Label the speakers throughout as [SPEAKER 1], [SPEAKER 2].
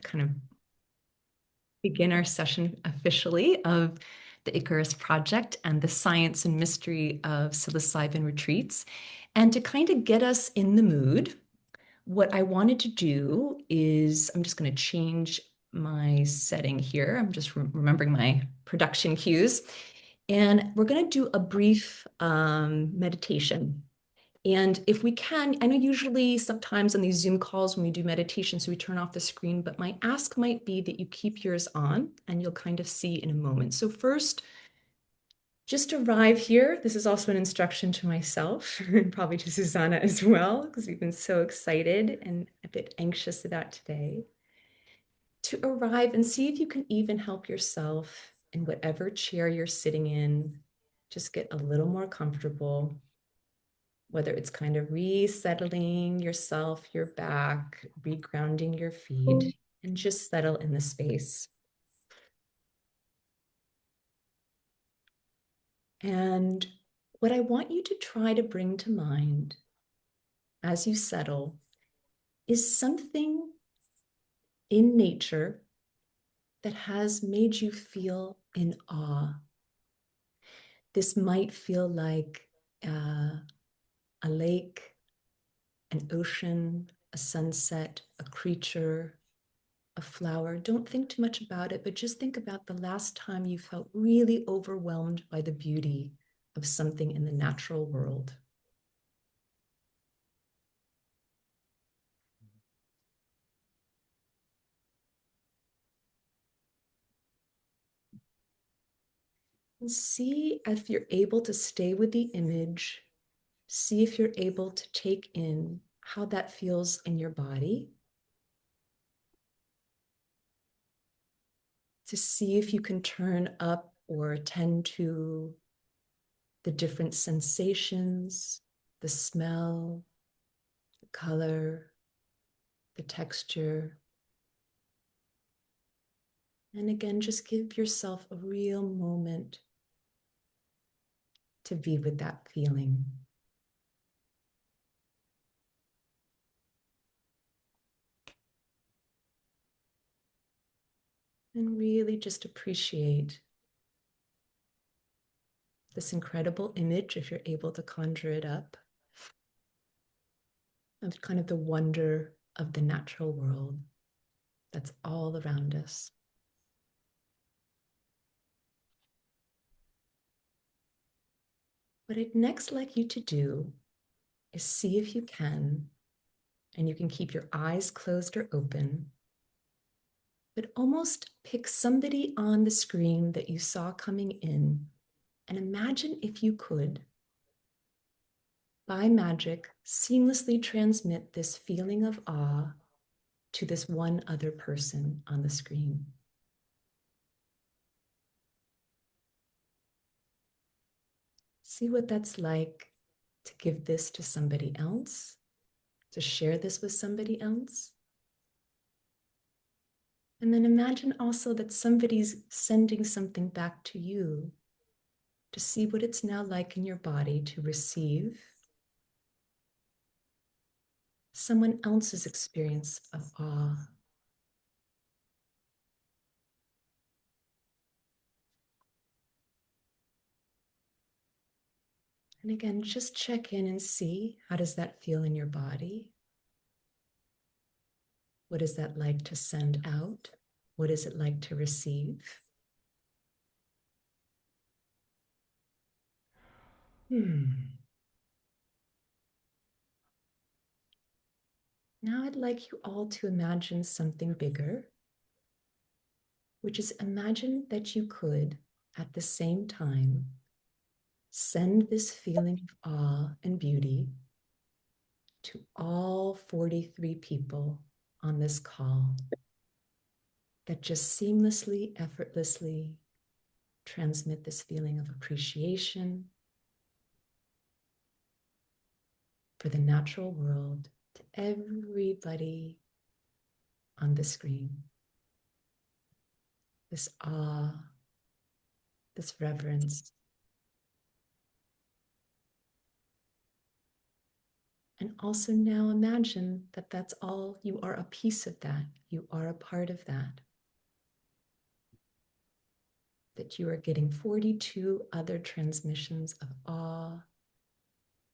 [SPEAKER 1] kind of begin our session officially of the Icarus Project and the science and mystery of psilocybin retreats. And to kind of get us in the mood, what I wanted to do is I'm just going to change my setting here. I'm just remembering my production cues. And we're going to do a brief meditation. And if we can, I know usually sometimes on these Zoom calls when we do meditation, so we turn off the screen, but my ask might be that you keep yours on and you'll kind of see in a moment. So first, just arrive here. This is also an instruction to myself and probably to Susanna as well, because we've been so excited and a bit anxious about today. To arrive and see if you can even help yourself in whatever chair you're sitting in. Just get a little more comfortable, whether it's kind of resettling yourself, your back, regrounding your feet, and just settle in the space. And what I want you to try to bring to mind as you settle is something in nature that has made you feel in awe. This might feel like a lake, an ocean, a sunset, a creature, a flower. Don't think too much about it, but just think about the last time you felt really overwhelmed by the beauty of something in the natural world. And see if you're able to stay with the image. See if you're able to take in how that feels in your body. To see if you can turn up or attend to the different sensations, the smell, the color, the texture. And again, just give yourself a real moment to be with that feeling. And really just appreciate this incredible image, if you're able to conjure it up, of kind of the wonder of the natural world that's all around us. What I'd next like you to do is see if you can, and you can keep your eyes closed or open, but almost pick somebody on the screen that you saw coming in, and imagine if you could, by magic, seamlessly transmit this feeling of awe to this one other person on the screen. See what that's like to give this to somebody else, to share this with somebody else. And then imagine also that somebody's sending something back to you, to see what it's now like in your body to receive someone else's experience of awe. And again, just check in and see, how does that feel in your body? What is that like to send out? What is it like to receive? Now I'd like you all to imagine something bigger, which is imagine that you could, at the same time, send this feeling of awe and beauty to all 43 people on this call that just seamlessly, effortlessly transmit this feeling of appreciation for the natural world to everybody on the screen. This awe, this reverence. And also now imagine that that's all, you are a piece of that. You are a part of that. That you are getting 42 other transmissions of awe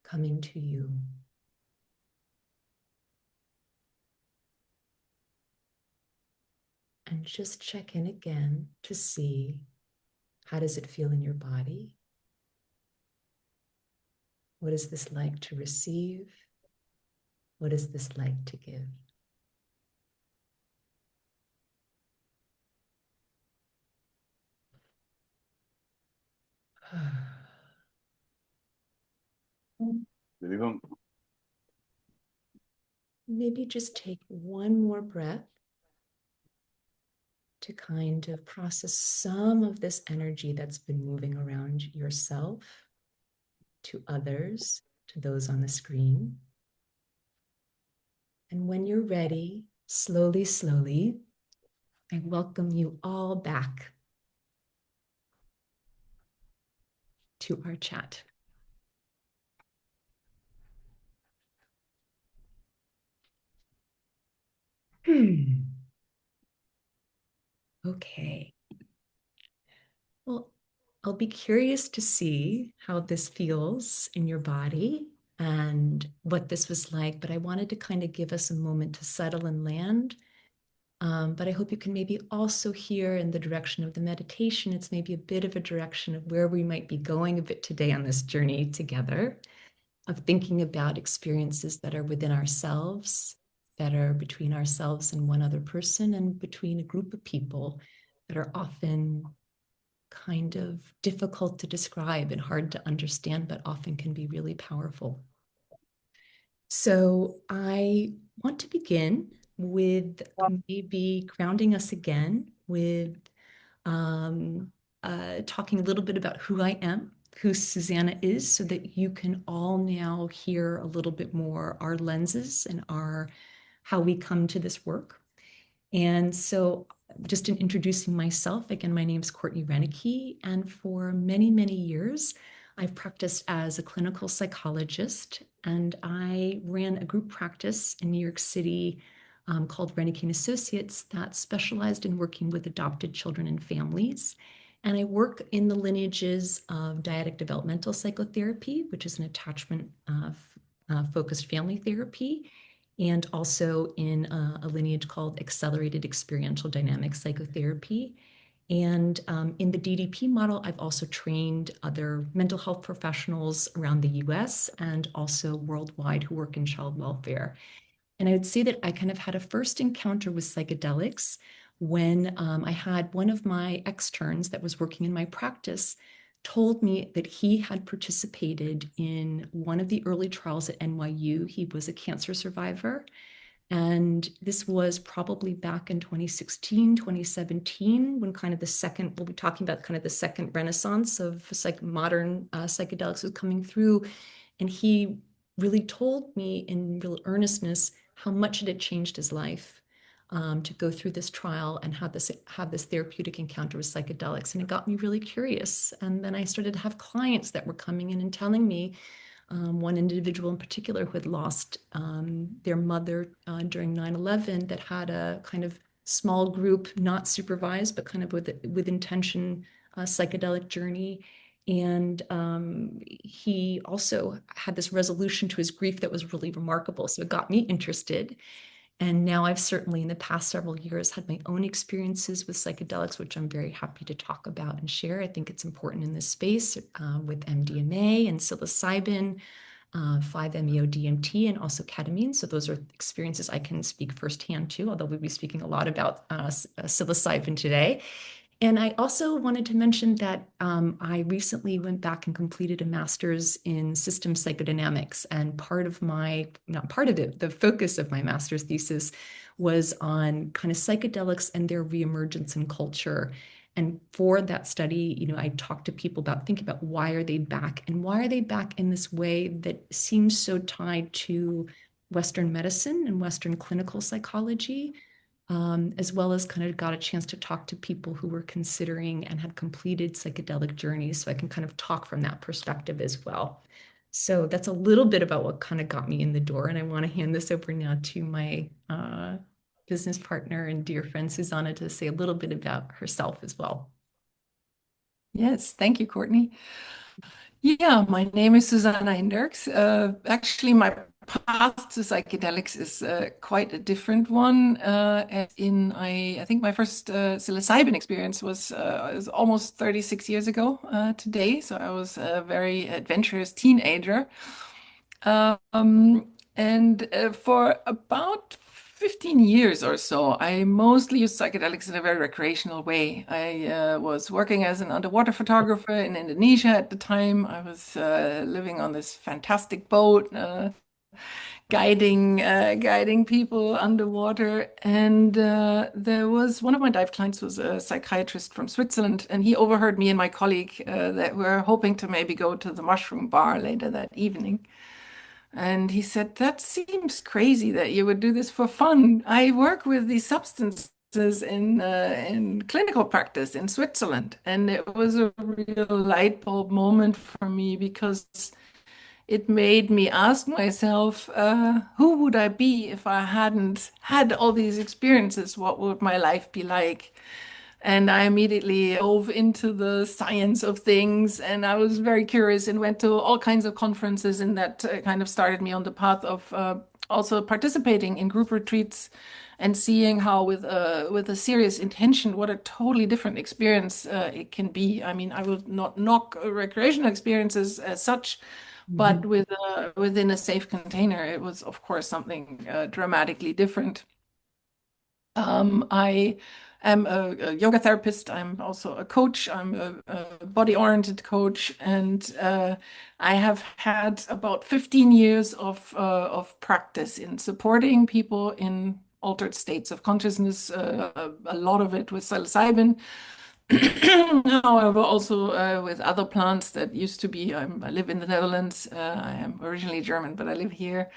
[SPEAKER 1] coming to you. And just check in again to see, how does it feel in your body? What is this like to receive? What is this like to give? Maybe just take one more breath to kind of process some of this energy that's been moving around yourself, to others, to those on the screen. And when you're ready, slowly, slowly, I welcome you all back to our chat. Okay. Well, I'll be curious to see how this feels in your body and what this was like, but I wanted to kind of give us a moment to settle and land. But I hope you can maybe also hear in the direction of the meditation, it's maybe a bit of a direction of where we might be going a bit today on this journey together, of thinking about experiences that are within ourselves, that are between ourselves and one other person, and between a group of people that are often kind of difficult to describe and hard to understand, but often can be really powerful. So I want to begin with maybe grounding us again with talking a little bit about who I am, who Susanna is, so that you can all now hear a little bit more our lenses and our how we come to this work. And so just in introducing myself, again, my name is Courtney Renicky, and for many, many years, I've practiced as a clinical psychologist, and I ran a group practice in New York City called Renicky and Associates that specialized in working with adopted children and families. And I work in the lineages of dyadic developmental psychotherapy, which is an attachment focused family therapy, and also in a lineage called accelerated experiential dynamic psychotherapy. And in the DDP model, I've also trained other mental health professionals around the US and also worldwide who work in child welfare. And I would say that I kind of had a first encounter with psychedelics when I had one of my externs that was working in my practice told me that he had participated in one of the early trials at NYU. He was a cancer survivor. And this was probably back in 2016, 2017, when kind of the second, we'll be talking about kind of the second renaissance of modern psychedelics was coming through. And he really told me in real earnestness how much it had changed his life to go through this trial and have this therapeutic encounter with psychedelics. And it got me really curious. And then I started to have clients that were coming in and telling me, one individual in particular who had lost their mother during 9/11, that had a kind of small group, not supervised, but kind of with intention, psychedelic journey. And he also had this resolution to his grief that was really remarkable. So it got me interested. And now I've certainly in the past several years had my own experiences with psychedelics, which I'm very happy to talk about and share. I think it's important in this space with MDMA and psilocybin, 5-MeO-DMT, and also ketamine. So those are experiences I can speak firsthand to, although we'll be speaking a lot about psilocybin today. And I also wanted to mention that I recently went back and completed a master's in systems psychodynamics. And part of my, not part of it, the focus of my master's thesis was on kind of psychedelics and their reemergence in culture. And for that study, I talked to people about thinking about why are they back, and why are they back in this way that seems so tied to Western medicine and Western clinical psychology, as well as kind of got a chance to talk to people who were considering and had completed psychedelic journeys. So I can kind of talk from that perspective as well. So that's a little bit about what kind of got me in the door. And I want to hand this over now to my business partner and dear friend, Susanna, to say a little bit about herself as well.
[SPEAKER 2] Yes, thank you, Courtney. Yeah, my name is Susanna Hinderks. Actually, my path to psychedelics is quite a different one. I think my first psilocybin experience was almost 36 years ago today. So I was a very adventurous teenager. Um, and for about 15 years or so, I mostly used psychedelics in a very recreational way. I was working as an underwater photographer in Indonesia at the time. I was living on this fantastic boat, guiding people underwater. And there was one of my dive clients was a psychiatrist from Switzerland, and he overheard me and my colleague that were hoping to maybe go to the mushroom bar later that evening. And he said, "That seems crazy that you would do this for fun. I work with these substances in clinical practice in Switzerland." And it was a real light bulb moment for me because it made me ask myself, who would I be if I hadn't had all these experiences? What would my life be like? And I immediately dove into the science of things, and I was very curious and went to all kinds of conferences, and that kind of started me on the path of also participating in group retreats and seeing how, with a serious intention, what a totally different experience it can be. I mean, I will not knock recreational experiences as such, but
[SPEAKER 1] Mhm.
[SPEAKER 2] within a safe container, it was, of course, something dramatically different. I am a yoga therapist. I'm also a coach. I'm a body-oriented coach, and I have had about 15 years of practice in supporting people in altered states of consciousness. A lot of it with psilocybin, however, also with other plants that used to be. I live in the Netherlands. I am originally German, but I live here.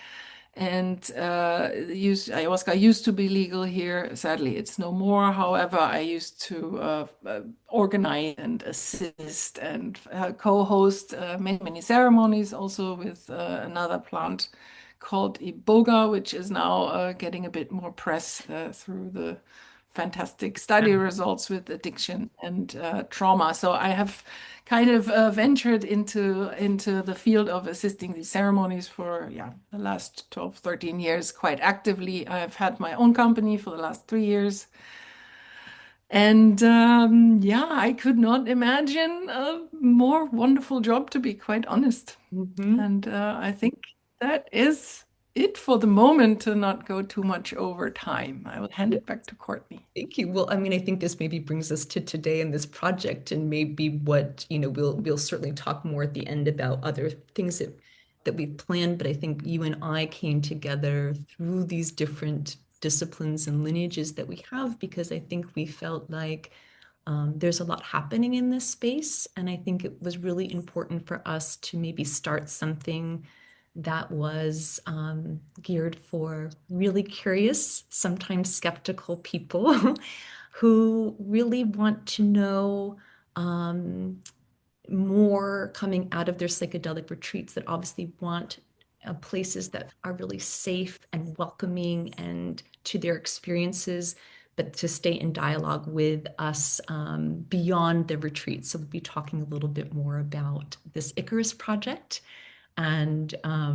[SPEAKER 2] And ayahuasca used to be legal here. Sadly, it's no more. However, I used to organize and assist and co-host many ceremonies also with another plant called Iboga, which is now getting a bit more press through the fantastic study results with addiction and trauma. So I have kind of ventured into the field of assisting these ceremonies for the last 12, 13 years quite actively. I've had my own company for the last 3 years. And I could not imagine a more wonderful job, to be quite honest.
[SPEAKER 1] Mhm.
[SPEAKER 2] And I think that is it for the moment, to not go too much over time. I will hand it back to Courtney.
[SPEAKER 1] Thank you. Well, I mean, I think this maybe brings us to today in this project, and maybe what, we'll certainly talk more at the end about other things that we've planned, but I think you and I came together through these different disciplines and lineages that we have because I think we felt like there's a lot happening in this space, and I think it was really important for us to maybe start something that was geared for really curious, sometimes skeptical people who really want to know um, more coming out of their psychedelic retreats, that obviously want places that are really safe and welcoming and to their experiences, but to stay in dialogue with us beyond the retreat. So we'll be talking a little bit more about this Icarus project and a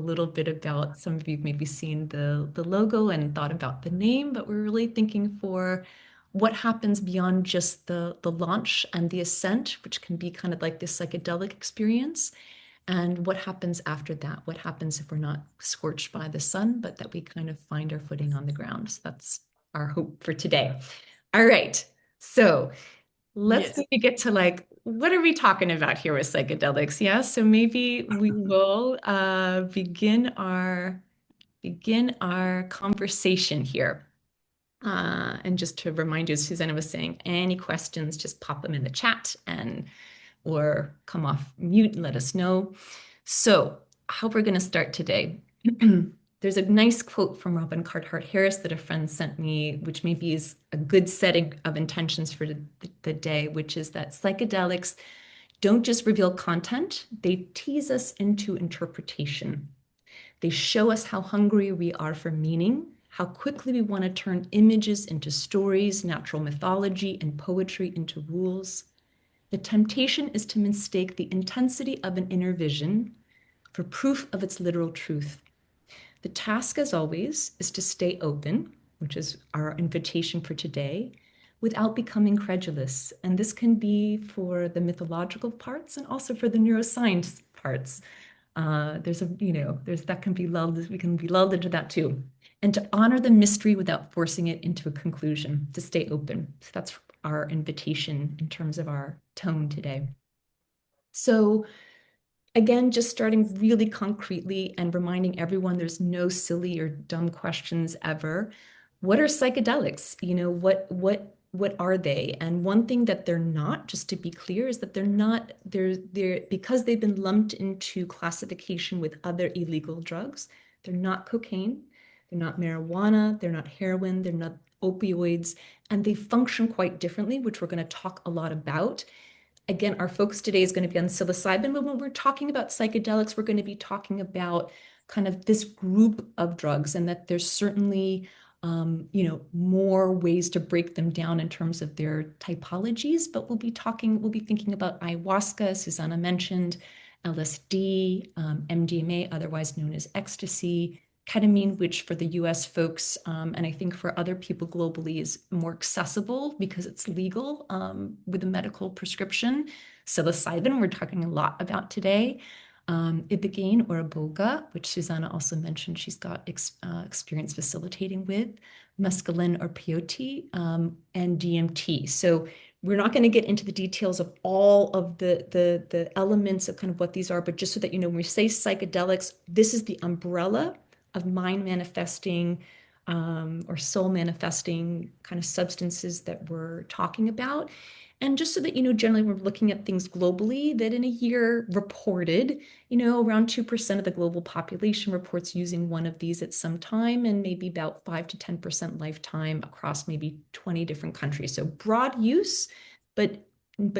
[SPEAKER 1] little bit about, some of you maybe seen the logo and thought about the name, but we're really thinking for what happens beyond just the launch and the ascent, which can be kind of like this psychedelic experience, and what happens after that. What happens if we're not scorched by the sun, but that we kind of find our footing on the ground. So that's our hope for today. All right. So let's
[SPEAKER 2] Yes.
[SPEAKER 1] maybe get to like, what are we talking about here with psychedelics? Yeah, so maybe we will begin our conversation here. And just to remind you, as Susanna was saying, any questions, just pop them in the chat and or come off mute and let us know. So, how we're going to start today. There's a nice quote from Robin Carhart Harris that a friend sent me, which maybe is a good setting of intentions for the day, which is that psychedelics don't just reveal content, they tease us into interpretation. They show us how hungry we are for meaning, how quickly we want to turn images into stories, natural mythology, and poetry into rules. The temptation is to mistake the intensity of an inner vision for proof of its literal truth. The task, as always, is to stay open, which is our invitation for today, without becoming credulous. And this can be for the mythological parts and also for the neuroscience parts. There's that can be lulled, we can be lulled into that too. And to honor the mystery without forcing it into a conclusion, to stay open. So that's our invitation in terms of our tone today. So again, just starting really concretely and reminding everyone there's no silly or dumb questions ever. What are psychedelics? What are they? And one thing that they're not, just to be clear, is that they're because they've been lumped into classification with other illegal drugs. They're not cocaine, they're not marijuana, they're not heroin, they're not opioids, and they function quite differently, which we're going to talk a lot about. Again, our focus today is going to be on psilocybin, but when we're talking about psychedelics, we're going to be talking about kind of this group of drugs, and that there's certainly more ways to break them down in terms of their typologies, but we'll be thinking about ayahuasca, Susanna mentioned, LSD, MDMA, otherwise known as ecstasy, ketamine, which for the US folks, and I think for other people globally, is more accessible because it's legal with a medical prescription. Psilocybin, we're talking a lot about today. Ibogaine or iboga, which Susanna also mentioned she's got experience facilitating with, mescaline or peyote, and DMT. So we're not going to get into the details of all of the elements of kind of what these are, but just so that you know, when we say psychedelics, this is the umbrella of mind manifesting or soul manifesting kind of substances that we're talking about. And just so that you know, generally we're looking at things globally, that in a year reported, around 2% of the global population reports using one of these at some time, and maybe about 5 to 10% lifetime across maybe 20 different countries. So broad use, but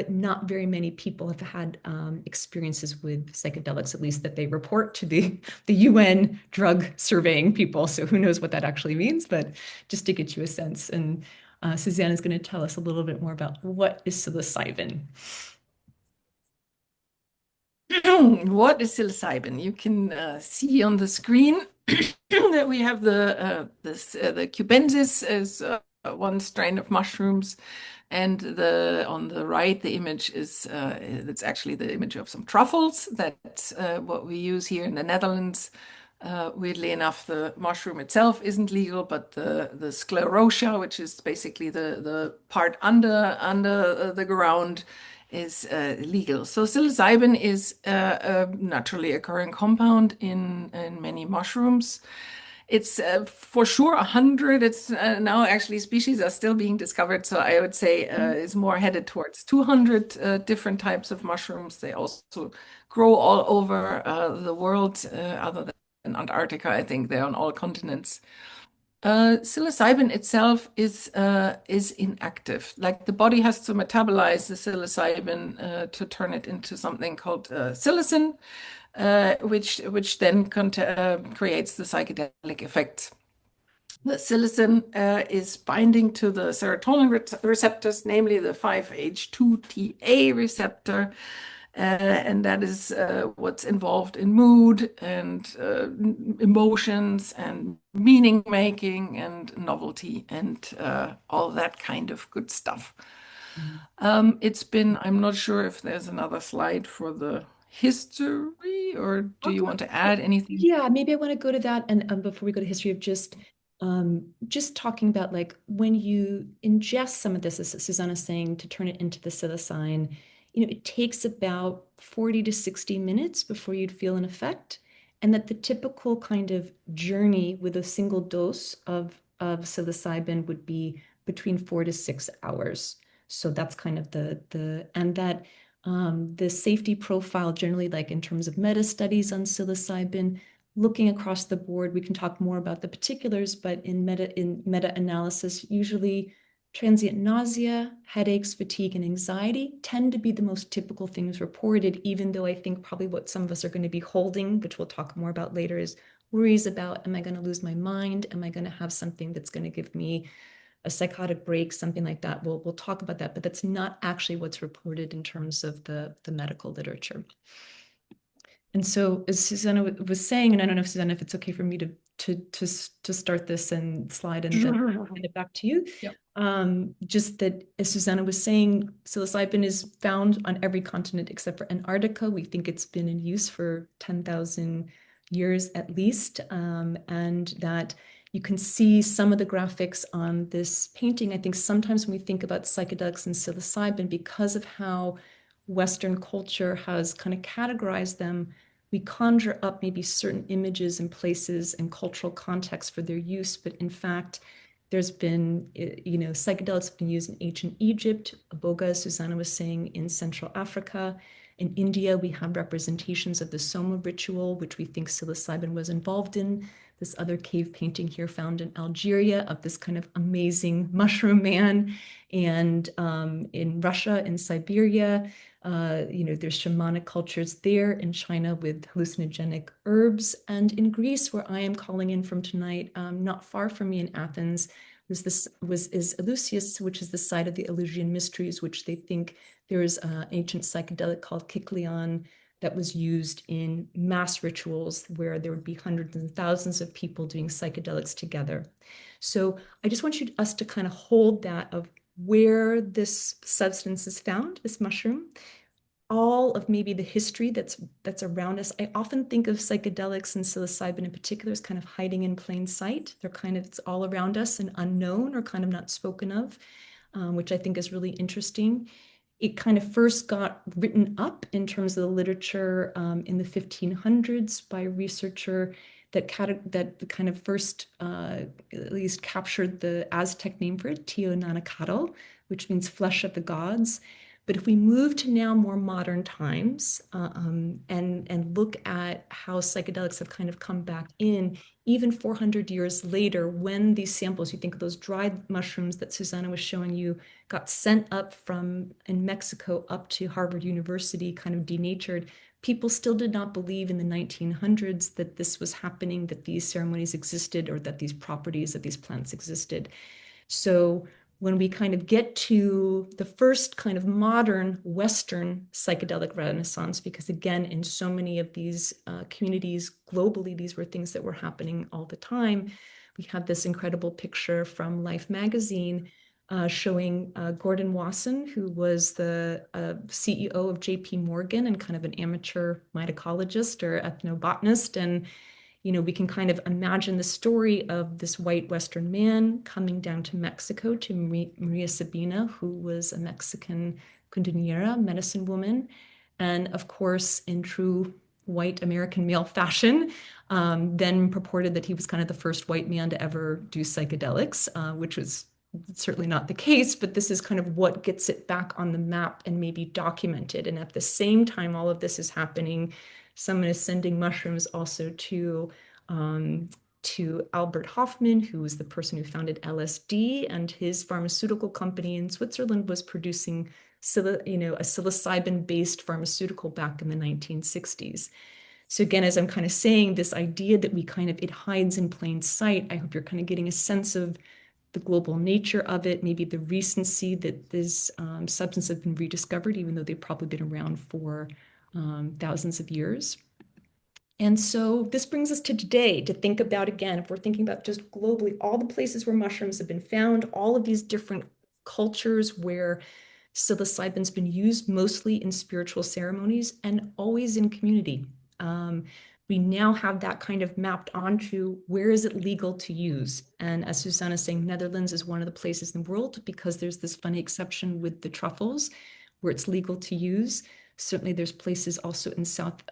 [SPEAKER 1] not very many people have had experiences with psychedelics, at least that they report to the UN drug surveying people. So who knows what that actually means, but just to get you a sense. And Susanna is going to tell us a little bit more about what is psilocybin.
[SPEAKER 2] What is psilocybin? You can see on the screen that we have the cubensis as one strain of mushrooms, and on the right the image is it's actually the image of some truffles. That's what we use here in the Netherlands. Weirdly enough, the mushroom itself isn't legal, but the sclerotia, which is basically the part under the ground, is legal. So psilocybin is a naturally occurring compound in many mushrooms. It's for sure 100. It's now actually species are still being discovered. So I would say it's more headed towards 200 different types of mushrooms. They also grow all over the world, other than in Antarctica. I think they're on all continents. Psilocybin itself is inactive. Like the body has to metabolize the psilocybin to turn it into something called psilocin, which then creates the psychedelic effect. The psilocin is binding to the serotonin receptors, namely the 5-HT2A receptor. And that is what's involved in mood and emotions and meaning making and novelty and all that kind of good stuff. I'm not sure if there's another slide for the history, or do you want to add anything?
[SPEAKER 1] Yeah, maybe I want to go to that. And before we go to history of just talking about like when you ingest some of this, as Susanna's saying, to turn it into the psilocybin, it takes about 40 to 60 minutes before you'd feel an effect. And that the typical kind of journey with a single dose of psilocybin would be between 4 to 6 hours. So that's kind of and that the safety profile generally, like in terms of meta studies on psilocybin, looking across the board, we can talk more about the particulars, but in meta analysis, usually Transient nausea, headaches, fatigue, and anxiety tend to be the most typical things reported, even though I think probably what some of us are going to be holding, which we'll talk more about later, is worries about, am I going to lose my mind? Am I going to have something that's going to give me a psychotic break, something like that? We'll talk about that, but that's not actually what's reported in terms of the medical literature. And so, as Susanna was saying, and I don't know, Susanna, if it's okay for me to start this and slide and then hand it back to you.
[SPEAKER 2] Yep.
[SPEAKER 1] Just that, as Susanna was saying, psilocybin is found on every continent except for Antarctica. We think it's been in use for 10,000 years at least, and that you can see some of the graphics on this painting. I think sometimes when we think about psychedelics and psilocybin, because of how Western culture has kind of categorized them, we conjure up maybe certain images and places and cultural contexts for their use. But in fact, there's been, psychedelics have been used in ancient Egypt, Aboga, as Susanna was saying, in Central Africa. In India, we have representations of the Soma ritual, which we think psilocybin was involved in. This other cave painting here found in Algeria of this kind of amazing mushroom man. And in Russia, in Siberia, there's shamanic cultures there, in China with hallucinogenic herbs. And in Greece, where I am calling in from tonight, not far from me in Athens, is Eleusis, which is the site of the Eleusinian Mysteries, which they think there is an ancient psychedelic called kyklon that was used in mass rituals where there would be hundreds and thousands of people doing psychedelics together. So I just want us to kind of hold that of where this substance is found, this mushroom, all of maybe the history that's around us. I often think of psychedelics and psilocybin in particular as kind of hiding in plain sight. It's all around us and unknown or kind of not spoken of, which I think is really interesting. It kind of first got written up in terms of the literature in the 1500s by a researcher that kind of first at least captured the Aztec name for it, Teonanacatl, which means flesh of the gods. But if we move to now more modern times and look at how psychedelics have kind of come back in, even 400 years later, when these samples, you think of those dried mushrooms that Susanna was showing you, got sent up from in Mexico up to Harvard University, kind of denatured, people still did not believe in the 1900s that this was happening, that these ceremonies existed, or that these properties of these plants existed. So when we kind of get to the first kind of modern Western psychedelic renaissance, because again, in so many of these communities globally, these were things that were happening all the time. We have this incredible picture from Life magazine showing Gordon Wasson, who was the CEO of JP Morgan and kind of an amateur mycologist or ethnobotanist. And we can kind of imagine the story of this white Western man coming down to Mexico to Maria Sabina, who was a Mexican Kundinera medicine woman. And of course, in true white American male fashion, then purported that he was kind of the first white man to ever do psychedelics, which was certainly not the case, but this is kind of what gets it back on the map and maybe documented. And at the same time, all of this is happening, someone is sending mushrooms also to Albert Hofmann, who was the person who founded LSD, and his pharmaceutical company in Switzerland was producing a psilocybin-based pharmaceutical back in the 1960s. So again, as I'm kind of saying, this idea that it hides in plain sight, I hope you're kind of getting a sense of the global nature of it, maybe the recency that this substance has been rediscovered, even though they've probably been around for thousands of years. And so this brings us to today to think about, again, if we're thinking about just globally, all the places where mushrooms have been found, all of these different cultures where psilocybin's been used mostly in spiritual ceremonies and always in community. We now have that kind of mapped onto where is it legal to use. And as Susanna's saying, Netherlands is one of the places in the world because there's this funny exception with the truffles where it's legal to use. Certainly there's places also in South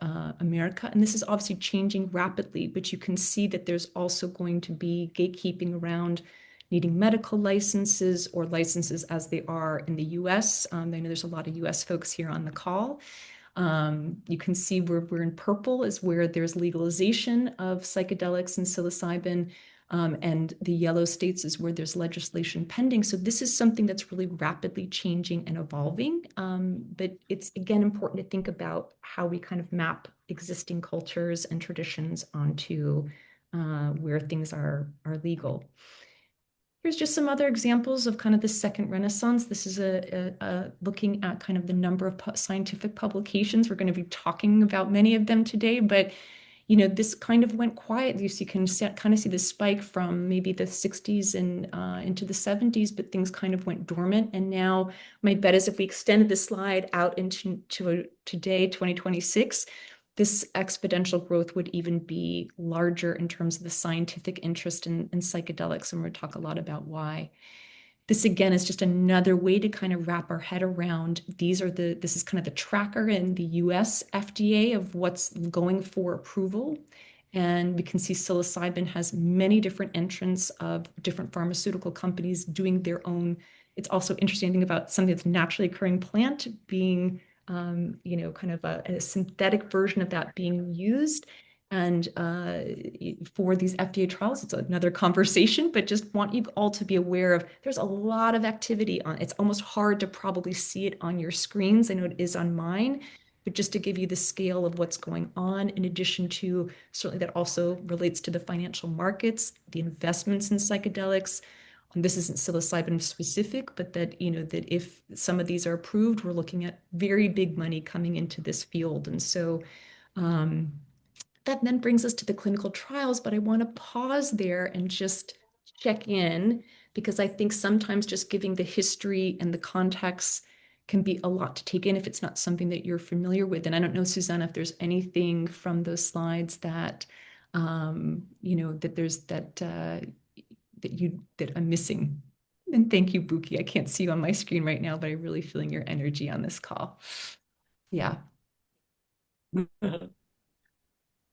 [SPEAKER 1] America, and this is obviously changing rapidly, but you can see that there's also going to be gatekeeping around needing medical licenses or licenses as they are in the US. I know there's a lot of US folks here on the call. You can see where we're in purple is where there's legalization of psychedelics and psilocybin. And the yellow states is where there's legislation pending. So this is something that's really rapidly changing and evolving. But it's, again, important to think about how we kind of map existing cultures and traditions onto where things are legal. Here's just some other examples of kind of the second renaissance. This is looking at kind of the number of scientific publications. We're going to be talking about many of them today, but this kind of went quiet. You can kind of see the spike from maybe the 60s and into the 70s, but things kind of went dormant. And now my bet is if we extended the slide out into today, 2026, this exponential growth would even be larger in terms of the scientific interest in psychedelics. And we're going to talk a lot about why. This again is just another way to kind of wrap our head around this is kind of the tracker in the US FDA of what's going for approval. And we can see psilocybin has many different entrants of different pharmaceutical companies doing their own. It's also interesting to think about something that's naturally occurring plant being kind of a synthetic version of that being used. And for these FDA trials, it's another conversation, but just want you all to be aware of there's a lot of activity on. It's almost hard to probably see it on your screens. I know it is on mine, but just to give you the scale of what's going on, in addition to certainly that also relates to the financial markets, the investments in psychedelics. This isn't psilocybin specific, but that if some of these are approved, we're looking at very big money coming into this field. And so that then brings us to the clinical trials, but I want to pause there and just check in, because I think sometimes just giving the history and the context can be a lot to take in if it's not something that you're familiar with. And I don't know, Susanna, if there's anything from those slides that that I'm missing. And thank you, Buki. I can't see you on my screen right now, but I'm really feeling your energy on this call. Yeah.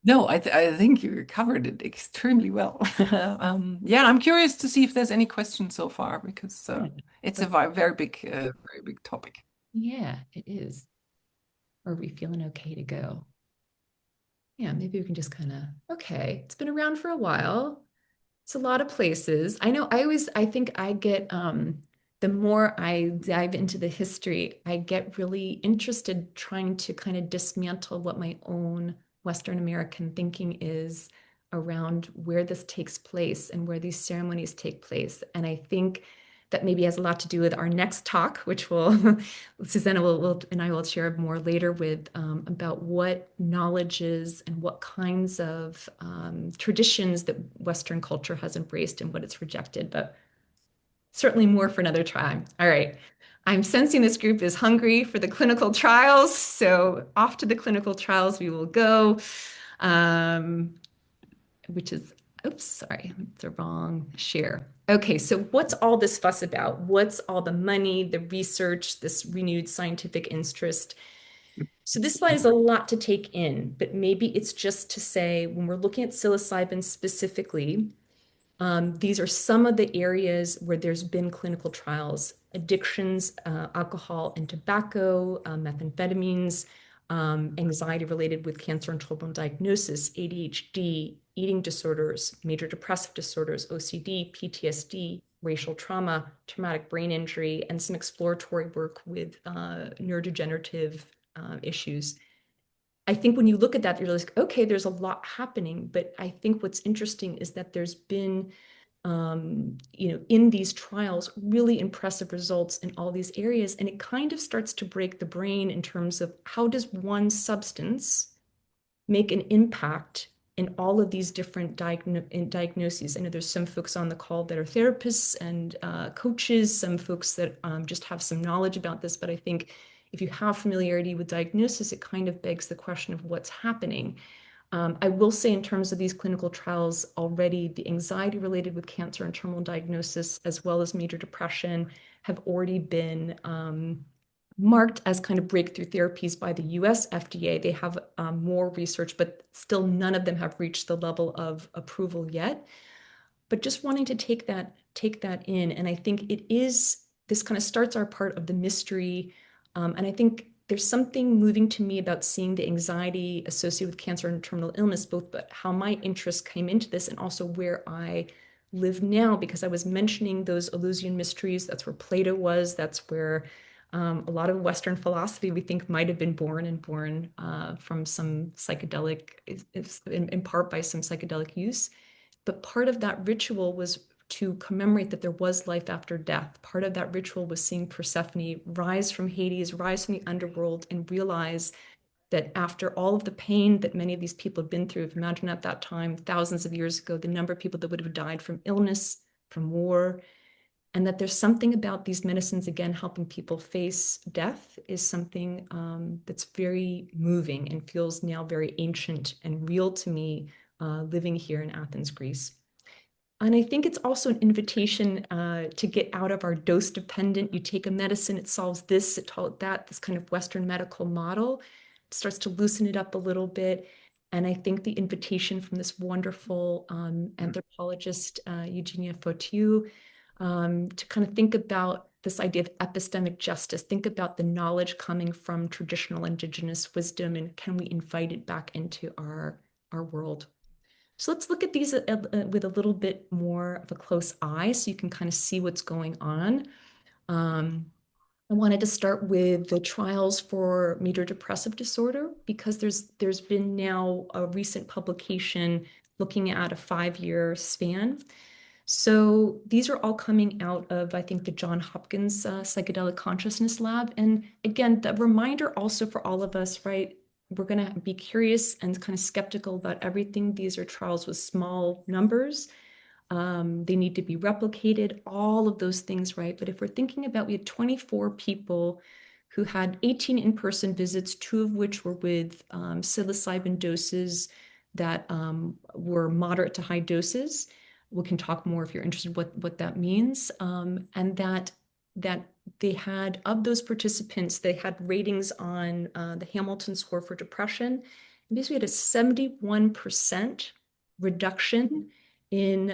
[SPEAKER 2] No, I think you covered it extremely well. Yeah, I'm curious to see if there's any questions so far because it's a very big topic.
[SPEAKER 1] Yeah, it is. Are we feeling okay to go? Yeah, maybe we can just kind of, okay, it's been around for a while. It's a lot of places. I know I think I get, the more I dive into the history, I get really interested trying to kind of dismantle what my own Western American thinking is around where this takes place and where these ceremonies take place. And I think that maybe has a lot to do with our next talk, which Susanna and I will share more later with about what knowledges and what kinds of traditions that Western culture has embraced and what it's rejected, but certainly more for another time. All right. I'm sensing this group is hungry for the clinical trials. So off to the clinical trials we will go, which is, oops, sorry, the wrong share. Okay, so what's all this fuss about? What's all the money, the research, this renewed scientific interest? So this slide is a lot to take in, but maybe it's just to say when we're looking at psilocybin specifically, these are some of the areas where there's been clinical trials: addictions, alcohol and tobacco, methamphetamines, anxiety related with cancer and terminal diagnosis, ADHD, eating disorders, major depressive disorders, OCD, PTSD, racial trauma, traumatic brain injury, and some exploratory work with neurodegenerative issues. I think when you look at that, you're like, okay, there's a lot happening. But I think what's interesting is that there's been, in these trials, really impressive results in all these areas. And it kind of starts to break the brain in terms of how does one substance make an impact in all of these different diagnoses. I know there's some folks on the call that are therapists and coaches, some folks that just have some knowledge about this, but I think if you have familiarity with diagnosis, it kind of begs the question of what's happening. I will say in terms of these clinical trials already, the anxiety related with cancer and terminal diagnosis, as well as major depression, have already been marked as kind of breakthrough therapies by the US FDA. They have more research, but still none of them have reached the level of approval yet. But just wanting to take that in. And I think this kind of starts our part of the mystery. And I think there's something moving to me about seeing the anxiety associated with cancer and terminal illness, both but how my interest came into this and also where I live now, because I was mentioning those Eleusinian mysteries. That's where Plato was. That's where a lot of Western philosophy we think might have been born and born from some psychedelic, in part by some psychedelic use. But part of that ritual was to commemorate that there was life after death. Part of that ritual was seeing Persephone rise from Hades, rise from the underworld, and realize that after all of the pain that many of these people have been through, imagine at that time, thousands of years ago, the number of people that would have died from illness, from war, and that there's something about these medicines, again, helping people face death is something that's very moving and feels now very ancient and real to me living here in Athens, Greece. And I think it's also an invitation to get out of our dose dependent. You take a medicine, it solves this, it solves that, this kind of Western medical model. It starts to loosen it up a little bit. And I think the invitation from this wonderful anthropologist, Eugenia Foutu, to kind of think about this idea of epistemic justice, think about the knowledge coming from traditional indigenous wisdom and can we invite it back into our world. So let's look at these with a little bit more of a close eye so you can kind of see what's going on. I wanted to start with the trials for major depressive disorder because there's been now a recent publication looking at a 5-year span. So these are all coming out of, I think, the Johns Hopkins Psychedelic Consciousness Lab. And again, the reminder also for all of us, right? We're going to be curious and kind of skeptical about everything. These are trials with small numbers. They need to be replicated, all of those things, right? But if we're thinking about, we had 24 people who had 18 in-person visits, 2 of which were with psilocybin doses that were moderate to high doses. We can talk more if you're interested what that means. And that they had, of those participants, they had ratings on the Hamilton score for depression. And basically had a 71% reduction in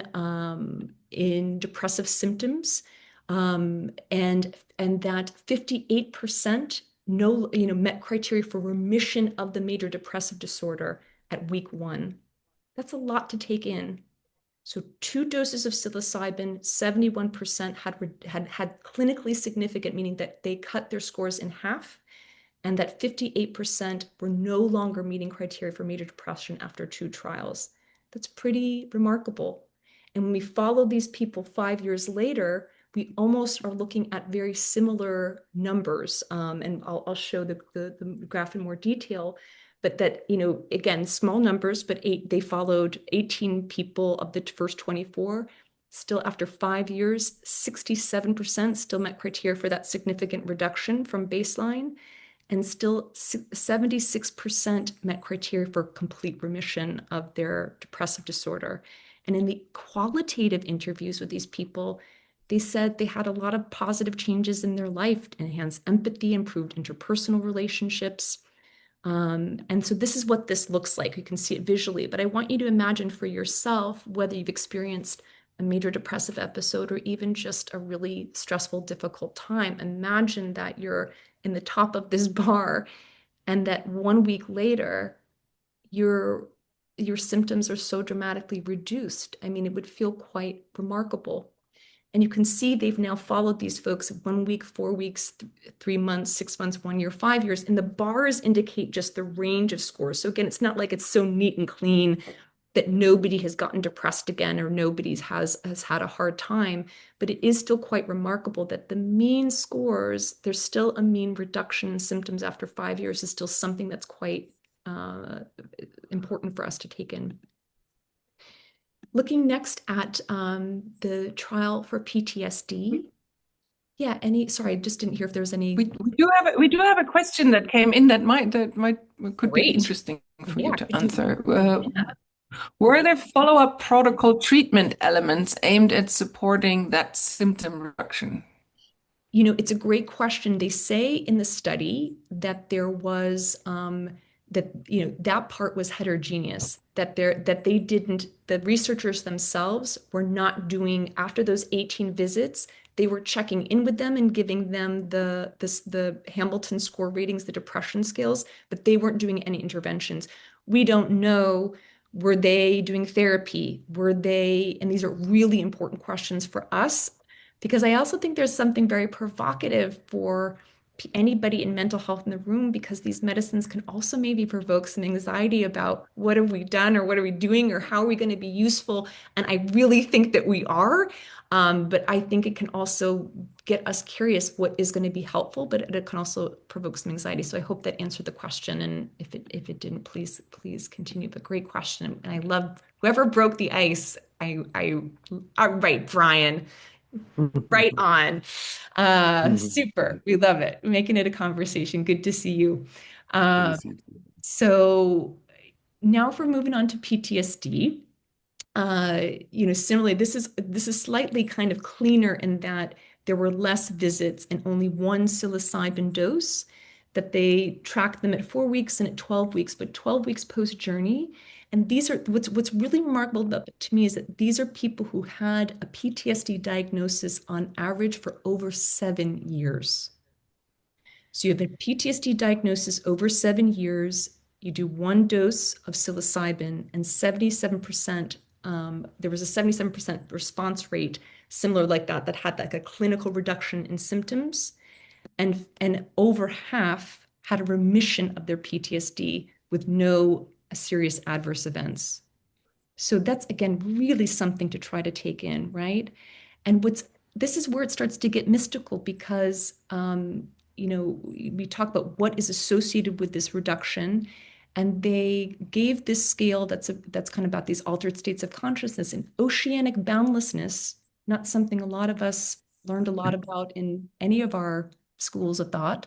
[SPEAKER 1] depressive symptoms, and that 58% met criteria for remission of the major depressive disorder at week 1. That's a lot to take in. So 2 doses of psilocybin, 71% had clinically significant, meaning that they cut their scores in half, and that 58% were no longer meeting criteria for major depression after 2 trials. That's pretty remarkable. And when we follow these people 5 years later, we almost are looking at very similar numbers. And I'll show the graph in more detail. But that, again, small numbers, but they followed 18 people of the first 24. Still, after 5 years, 67% still met criteria for that significant reduction from baseline. And still 76% met criteria for complete remission of their depressive disorder. And in the qualitative interviews with these people, they said they had a lot of positive changes in their life, enhanced empathy, improved interpersonal relationships. And so this is what this looks like. You can see it visually, but I want you to imagine for yourself whether you've experienced a major depressive episode or even just a really stressful, difficult time. Imagine that you're in the top of this bar and that 1 week later, your symptoms are so dramatically reduced. I mean, it would feel quite remarkable. And you can see they've now followed these folks 1 week, 4 weeks, 3 months, 6 months, 1 year, 5 years. And the bars indicate just the range of scores. So again, it's not like it's so neat and clean that nobody has gotten depressed again or nobody has had a hard time. But it is still quite remarkable that the mean scores, there's still a mean reduction in symptoms after 5 years is still something that's quite important for us to take in. Looking next at the trial for PTSD. Yeah, sorry, I just didn't hear if there was any.
[SPEAKER 2] We do have a question that came in that could be
[SPEAKER 1] Great.
[SPEAKER 2] interesting for you
[SPEAKER 1] Yeah,
[SPEAKER 2] to answer.
[SPEAKER 1] yeah.
[SPEAKER 2] Were there follow-up protocol treatment elements aimed at supporting that symptom reduction?
[SPEAKER 1] It's a great question. They say in the study that there was that that part was heterogeneous, that the researchers themselves were not doing, after those 18 visits, they were checking in with them and giving them the Hamilton score ratings, the depression scales, but they weren't doing any interventions. We don't know, were they doing therapy? And these are really important questions for us, because I also think there's something very provocative for anybody in mental health in the room, because these medicines can also maybe provoke some anxiety about what have we done, or what are we doing, or how are we going to be useful? And I really think that we are. But I think it can also get us curious what is going to be helpful, but it can also provoke some anxiety. So I hope that answered the question. And if it didn't, please continue. But great question. And I love whoever broke the ice. Right, Brian. Right on. Super. We love it. Making it a conversation. Good to see you.
[SPEAKER 3] Good to
[SPEAKER 1] Uh,
[SPEAKER 3] see you.
[SPEAKER 1] so now if we're moving on to PTSD, similarly, this is slightly kind of cleaner in that there were less visits and only one psilocybin dose, that they tracked them at 4 weeks and at 12 weeks, but 12 weeks post journey. And these are what's really remarkable about it to me, is that these are people who had a PTSD diagnosis on average for over 7 years. So you have a PTSD diagnosis over 7 years. You do one dose of psilocybin, and 77%, there was a 77% response rate, similar like that had like a clinical reduction in symptoms. And over half had a remission of their PTSD with no serious adverse events. So that's, again, really something to try to take in, right? And this is where it starts to get mystical, because we talk about what is associated with this reduction, and they gave this scale that's kind of about these altered states of consciousness and oceanic boundlessness, not something a lot of us learned a lot about in any of our schools of thought,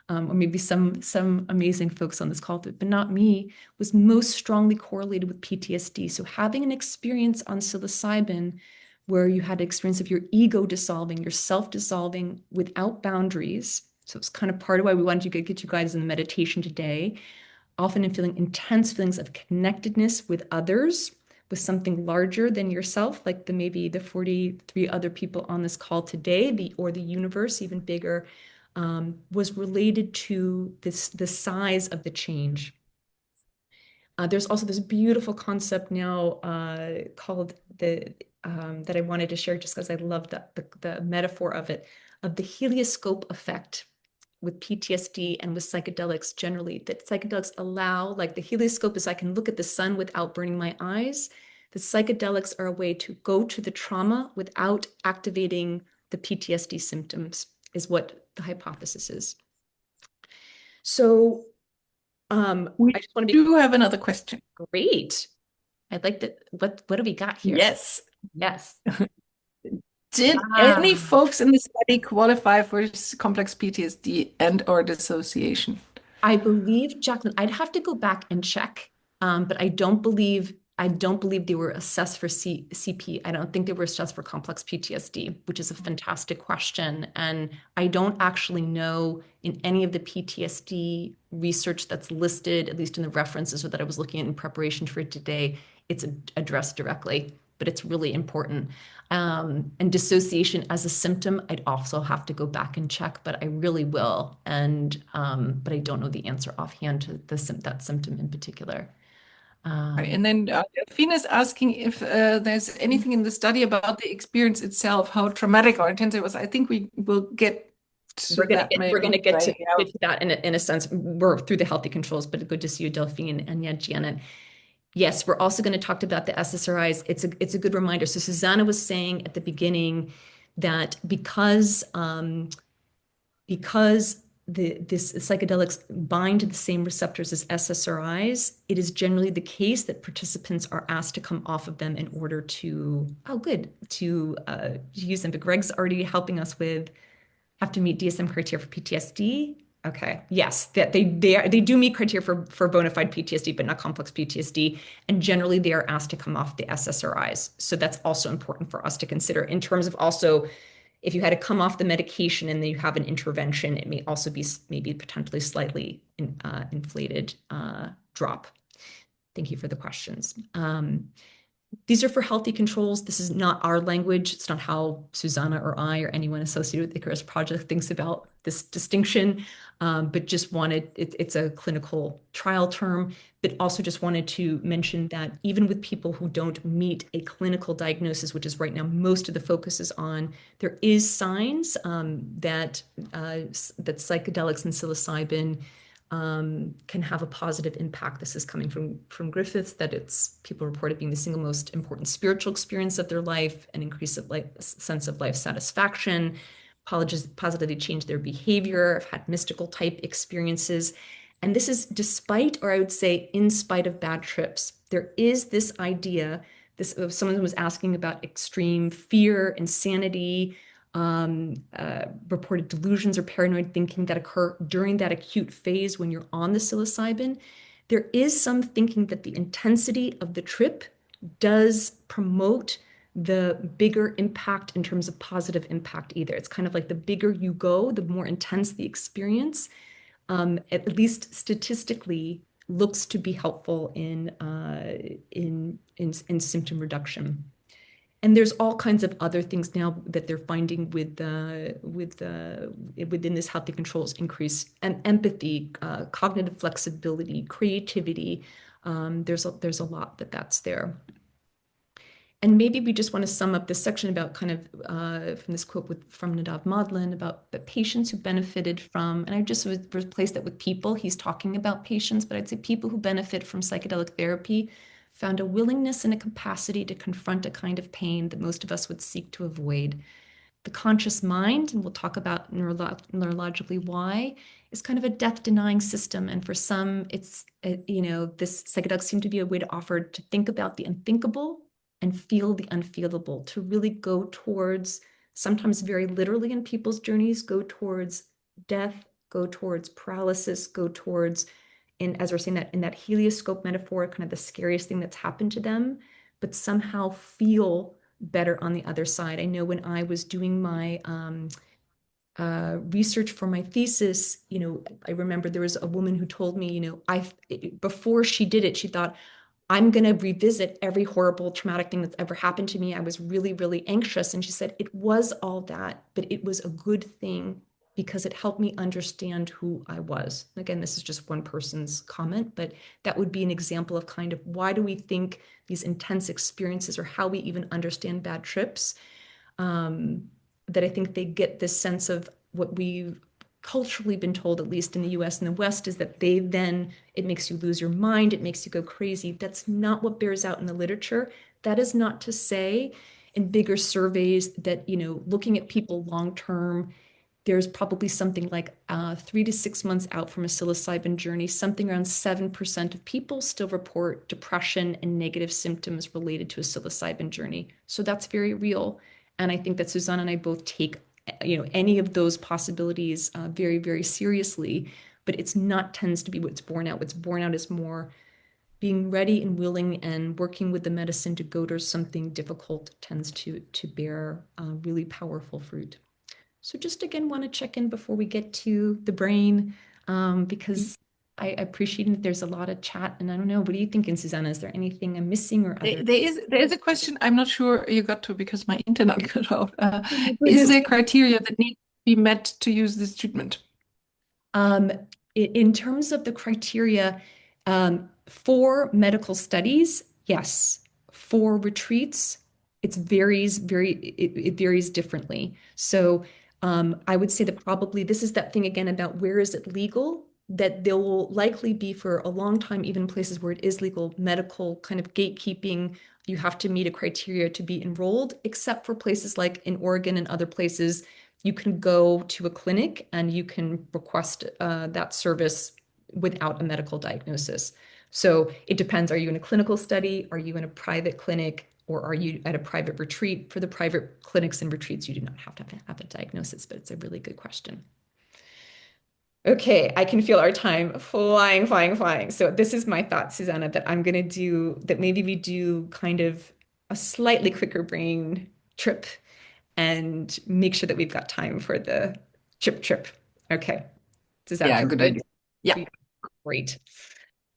[SPEAKER 1] or maybe some amazing folks on this call, but not me, was most strongly correlated with PTSD. So having an experience on psilocybin where you had an experience of your ego dissolving, your self dissolving without boundaries. So it's kind of part of why we wanted to get you guys in the meditation today, often in feeling intense feelings of connectedness with others, with something larger than yourself, like maybe the 43 other people on this call today, or the universe, even bigger, was related to the size of the change. There's also this beautiful concept now called that I wanted to share, just because I love the metaphor of it, of the helioscope effect with PTSD and with psychedelics generally. That psychedelics allow, like the helioscope is I can look at the sun without burning my eyes. The psychedelics are a way to go to the trauma without activating the PTSD symptoms, is what the hypothesis is. So
[SPEAKER 2] We
[SPEAKER 1] I just want to be
[SPEAKER 2] do have another question.
[SPEAKER 1] great. I'd like to, what do we got here?
[SPEAKER 2] Yes.
[SPEAKER 1] Yes.
[SPEAKER 2] Did any
[SPEAKER 1] Ah.
[SPEAKER 2] folks in the study qualify for complex PTSD and or dissociation?
[SPEAKER 1] I believe, Jacqueline, I'd have to go back and check, but I don't believe they were assessed for CP. I don't think they were assessed for complex PTSD, which is a fantastic question. And I don't actually know in any of the PTSD research that's listed, at least in the references or that I was looking at in preparation for today, it's addressed directly, but it's really important. And dissociation as a symptom, I'd also have to go back and check, but I really will. But I don't know the answer offhand to that symptom in particular.
[SPEAKER 2] Right.
[SPEAKER 1] Um,
[SPEAKER 2] And then Delphine is asking if there's anything in the study about the experience itself, how traumatic or intense it was. I think we will get
[SPEAKER 1] we're
[SPEAKER 2] to
[SPEAKER 1] gonna
[SPEAKER 2] that
[SPEAKER 1] get we're gonna
[SPEAKER 2] maybe
[SPEAKER 1] get to
[SPEAKER 2] by
[SPEAKER 1] get to that in a sense. We're through the healthy controls, but good to see you, Delphine, and yeah, Janet. Yes, we're also going to talk about the SSRIs. It's a good reminder. So Susanna was saying at the beginning that because this psychedelics bind to the same receptors as SSRIs, it is generally the case that participants are asked to come off of them in order to use them. But Greg's already helping us with have to meet DSM criteria for PTSD. Okay, yes, that they do meet criteria for bona fide PTSD, but not complex PTSD. And generally, they are asked to come off the SSRIs. So that's also important for us to consider in terms of also if you had to come off the medication and then you have an intervention, it may also be maybe potentially slightly inflated drop. Thank you for the questions. These are for healthy controls. This is not our language. It's not how Susanna or I or anyone associated with the Icarus Project thinks about this distinction, but just wanted, it's a clinical trial term, but also just wanted to mention that even with people who don't meet a clinical diagnosis, which is right now most of the focus is on, there is signs that psychedelics and psilocybin can have a positive impact. This is coming from Griffiths, that it's people report it being the single most important spiritual experience of their life, an increase of life, sense of life satisfaction, positively change their behavior, have had mystical type experiences. And this is despite, or I would say in spite of bad trips. There is this idea, this someone was asking about extreme fear, insanity, reported delusions or paranoid thinking that occur during that acute phase when you're on the psilocybin. There is some thinking that the intensity of the trip does promote the bigger impact in terms of positive impact either. It's kind of like the bigger you go, the more intense the experience, at least statistically, looks to be helpful in symptom reduction. And there's all kinds of other things now that they're finding within this healthy controls increase and empathy, cognitive flexibility, creativity. There's a lot that's there. And maybe we just want to sum up this section about kind of from this quote from Nadav Modlin about the patients who benefited from, and I just replaced that with people. He's talking about patients, but I'd say people who benefit from psychedelic therapy found a willingness and a capacity to confront a kind of pain that most of us would seek to avoid. The conscious mind, and we'll talk about neurologically why, is kind of a death-denying system. And for some, it's, this psychedelics seem to be a way to offer to think about the unthinkable and feel the unfeelable, to really go towards, sometimes very literally in people's journeys, go towards death, go towards paralysis, go towards, and as we're saying that in that helioscope metaphor, kind of the scariest thing that's happened to them, but somehow feel better on the other side. I know when I was doing my research for my thesis, I remember there was a woman who told me, before she did it, she thought, I'm going to revisit every horrible traumatic thing that's ever happened to me. I was really, really anxious. And she said, it was all that, but it was a good thing because it helped me understand who I was. Again, this is just one person's comment, but that would be an example of kind of why do we think these intense experiences or how we even understand bad trips, that I think they get this sense of what we've culturally been told, at least in the US and the West, is that it makes you lose your mind, it makes you go crazy. That's not what bears out in the literature. That is not to say in bigger surveys that, looking at people long term, there's probably something like 3 to 6 months out from a psilocybin journey, something around 7% of people still report depression and negative symptoms related to a psilocybin journey. So that's very real. And I think that Susanna and I both take any of those possibilities very, very seriously, but it's not tends to be what's borne out. What's borne out is more being ready and willing and working with the medicine to go towards something difficult tends to bear really powerful fruit. So just again, want to check in before we get to the brain, because I appreciate that there's a lot of chat, and I don't know, what are you thinking, Susanna? Is there anything I'm missing or other?
[SPEAKER 2] There is a question I'm not sure you got to because my internet cut out. Is there criteria that need to be met to use this treatment?
[SPEAKER 1] In terms of the criteria, for medical studies, yes. For retreats, it varies differently. So I would say that probably this is that thing again about where is it legal, that there will likely be for a long time, even places where it is legal, medical kind of gatekeeping. You have to meet a criteria to be enrolled, except for places like in Oregon and other places, you can go to a clinic and you can request that service without a medical diagnosis. So it depends. Are you in a clinical study? Are you in a private clinic? Or are you at a private retreat? For the private clinics and retreats, you do not have to have a diagnosis, but it's a really good question. Okay, I can feel our time flying, flying, flying. So this is my thought, Susanna, that I'm going to do, that maybe we do kind of a slightly quicker brain trip and make sure that we've got time for the trip. Okay. Does that
[SPEAKER 2] Yeah,
[SPEAKER 1] feel
[SPEAKER 2] good
[SPEAKER 1] good?
[SPEAKER 2] idea. Yeah.
[SPEAKER 1] Great.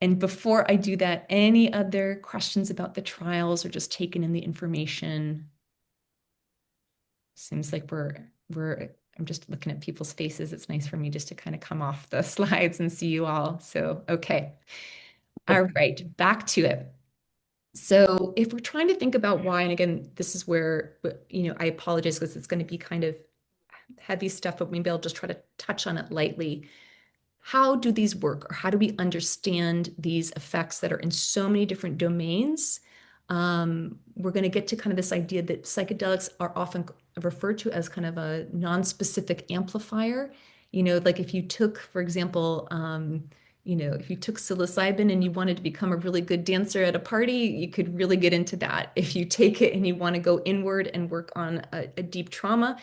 [SPEAKER 1] And before I do that, any other questions about the trials or just taking in the information? Seems like I'm just looking at people's faces. It's nice for me just to kind of come off the slides and see you all. So, okay. All right, back to it. So if we're trying to think about why, and again, this is where, I apologize because it's going to be kind of heavy stuff, but maybe I'll just try to touch on it lightly. How do these work, or how do we understand these effects that are in so many different domains? We're going to get to kind of this idea that psychedelics are often referred to as kind of a non-specific amplifier. Like if you took, for example, if you took psilocybin and you wanted to become a really good dancer at a party, you could really get into that. If you take it and you want to go inward and work on a deep trauma,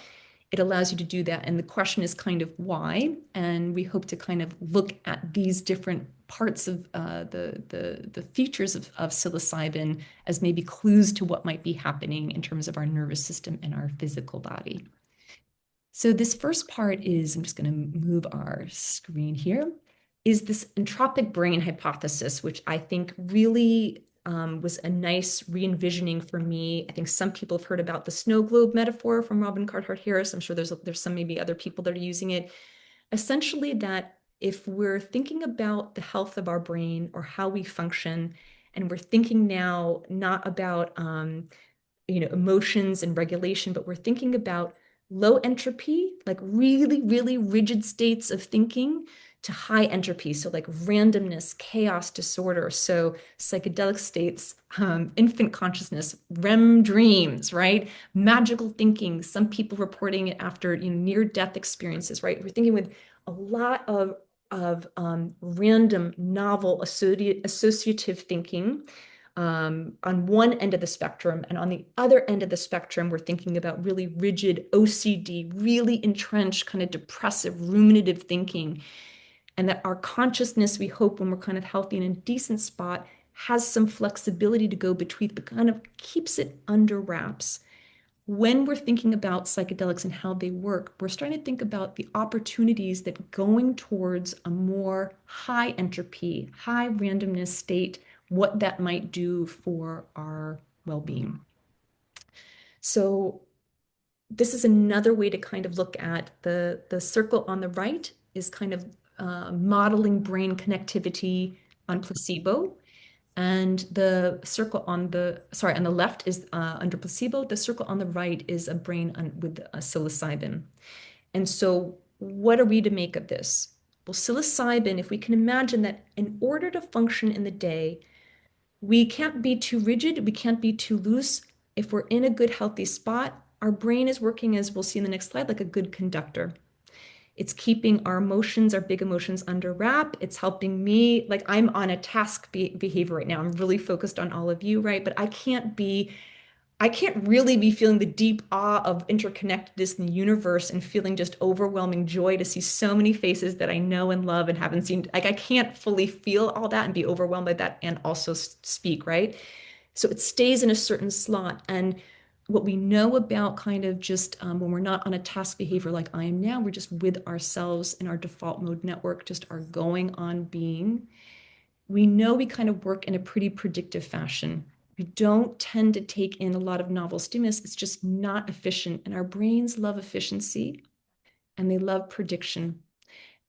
[SPEAKER 1] it allows you to do that. And the question is kind of why. And we hope to kind of look at these different parts of the features of psilocybin as maybe clues to what might be happening in terms of our nervous system and our physical body. So this first part is, I'm just going to move our screen here, is this entropic brain hypothesis, which I think really was a nice re-envisioning for me. I think some people have heard about the snow globe metaphor from Robin Carhart Harris. I'm sure there's some maybe other people that are using it. Essentially that if we're thinking about the health of our brain or how we function, and we're thinking now not about emotions and regulation, but we're thinking about low entropy, like really, really rigid states of thinking, to high entropy, so like randomness, chaos, disorder. So psychedelic states, infant consciousness, REM dreams, right? Magical thinking. Some people reporting it after near-death experiences, right? We're thinking with a lot of random, novel, associative thinking on one end of the spectrum. And on the other end of the spectrum, we're thinking about really rigid OCD, really entrenched, kind of depressive, ruminative thinking. And that our consciousness, we hope, when we're kind of healthy and in a decent spot, has some flexibility to go between, but kind of keeps it under wraps. When we're thinking about psychedelics and how they work, we're starting to think about the opportunities that going towards a more high entropy, high randomness state, what that might do for our well-being. So this is another way to kind of look at the circle on the right is kind of modeling brain connectivity on placebo. And the circle on the left is under placebo. The circle on the right is a brain with psilocybin. And so what are we to make of this? Well, psilocybin, if we can imagine that in order to function in the day, we can't be too rigid, we can't be too loose. If we're in a good, healthy spot, our brain is working, as we'll see in the next slide, like a good conductor. It's keeping our emotions, our big emotions under wrap. It's helping me, like I'm on a task behavior right now. I'm really focused on all of you, right? But I can't really be feeling the deep awe of interconnectedness in the universe and feeling just overwhelming joy to see so many faces that I know and love and haven't seen. Like I can't fully feel all that and be overwhelmed by that and also speak, right? So it stays in a certain slot. And what we know about kind of just when we're not on a task behavior like I am now, we're just with ourselves in our default mode network, just our going on being. We know we kind of work in a pretty predictive fashion. We don't tend to take in a lot of novel stimulus. It's just not efficient. And our brains love efficiency and they love prediction.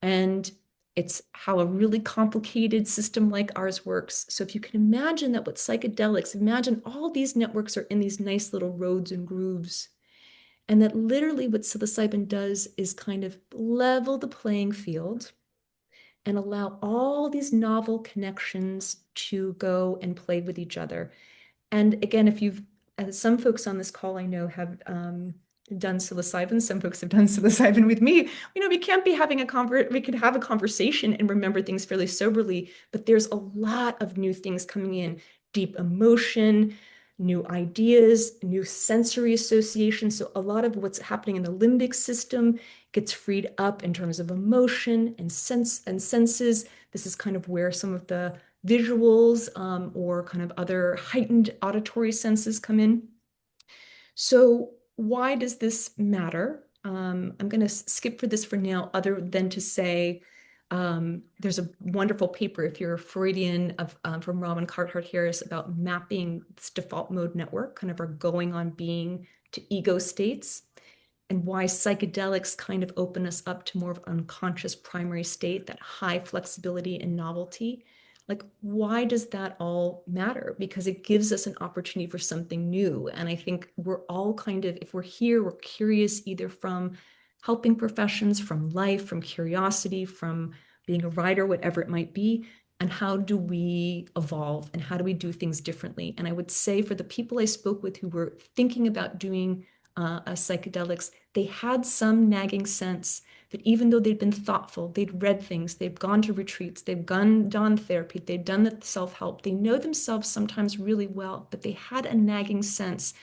[SPEAKER 1] And it's how a really complicated system like ours works. So if you can imagine that what psychedelics, imagine all these networks are in these nice little roads and grooves. And that literally what psilocybin does is kind of level the playing field and allow all these novel connections to go and play with each other. And again, if you've, some folks on this call I know have done psilocybin, some folks have done psilocybin with me. We can't be having we could have a conversation and remember things fairly soberly, but there's a lot of new things coming in, deep emotion, new ideas, new sensory associations. So a lot of what's happening in the limbic system gets freed up in terms of emotion and senses. This is kind of where some of the visuals or kind of other heightened auditory senses come in. So why does this matter? I'm going to skip for this for now, other than to say there's a wonderful paper, if you're a Freudian, from Robin Carhart Harris about mapping this default mode network, kind of our going on being to ego states, and why psychedelics kind of open us up to more of an unconscious primary state, that high flexibility and novelty. Like, why does that all matter? Because it gives us an opportunity for something new. And I think we're all kind of, if we're here, we're curious either from helping professions, from life, from curiosity, from being a writer, whatever it might be. And how do we evolve and how do we do things differently? And I would say for the people I spoke with who were thinking about doing psychedelics, they had some nagging sense that even though they'd been thoughtful, they'd read things, they've gone to retreats, they've done therapy, they've done the self-help, they know themselves sometimes really well, but they had a nagging sense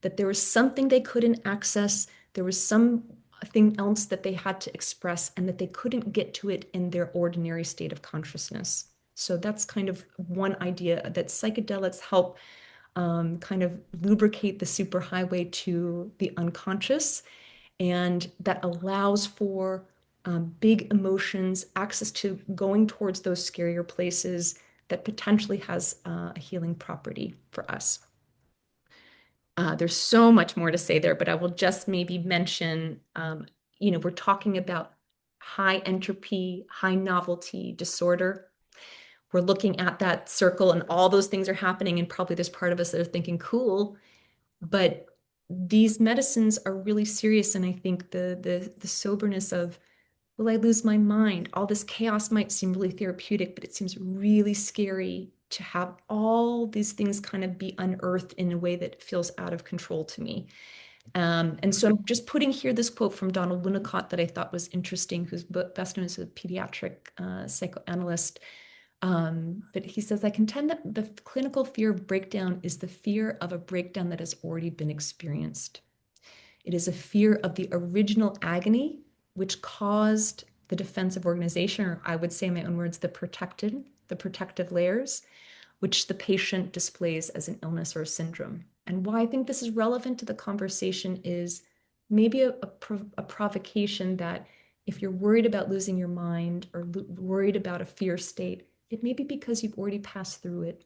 [SPEAKER 1] that there was something they couldn't access, there was something else that they had to express, and that they couldn't get to it in their ordinary state of consciousness. So that's kind of one idea, that psychedelics help kind of lubricate the superhighway to the unconscious, and that allows for big emotions, access to going towards those scarier places, that potentially has a healing property for us. There's so much more to say there, but I will just maybe mention, we're talking about high entropy, high novelty disorder. We're looking at that circle and all those things are happening, and probably there's part of us that are thinking, cool, but these medicines are really serious. And I think the soberness of, will I lose my mind? All this chaos might seem really therapeutic, but it seems really scary to have all these things kind of be unearthed in a way that feels out of control to me. And so I'm just putting here this quote from Donald Winnicott that I thought was interesting, who's best known as a pediatric psychoanalyst. But he says, I contend that the clinical fear of breakdown is the fear of a breakdown that has already been experienced. It is a fear of the original agony which caused the defensive organization, or I would say in my own words, the protective layers, which the patient displays as an illness or a syndrome. And why I think this is relevant to the conversation is maybe a provocation that if you're worried about losing your mind or worried about a fear state, it may be because you've already passed through it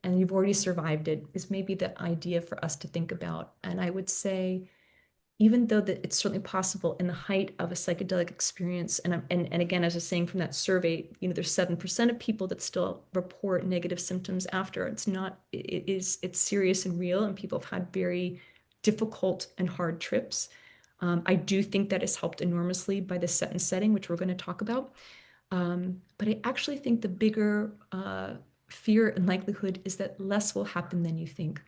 [SPEAKER 1] and you've already survived it, is maybe the idea for us to think about. And I would say, even though that it's certainly possible in the height of a psychedelic experience, and again, as I was saying from that survey, there's 7% of people that still report negative symptoms after. It's serious and real, and people have had very difficult and hard trips. I do think that is helped enormously by the set and setting, which we're going to talk about. But I actually think the bigger fear and likelihood is that less will happen than you think.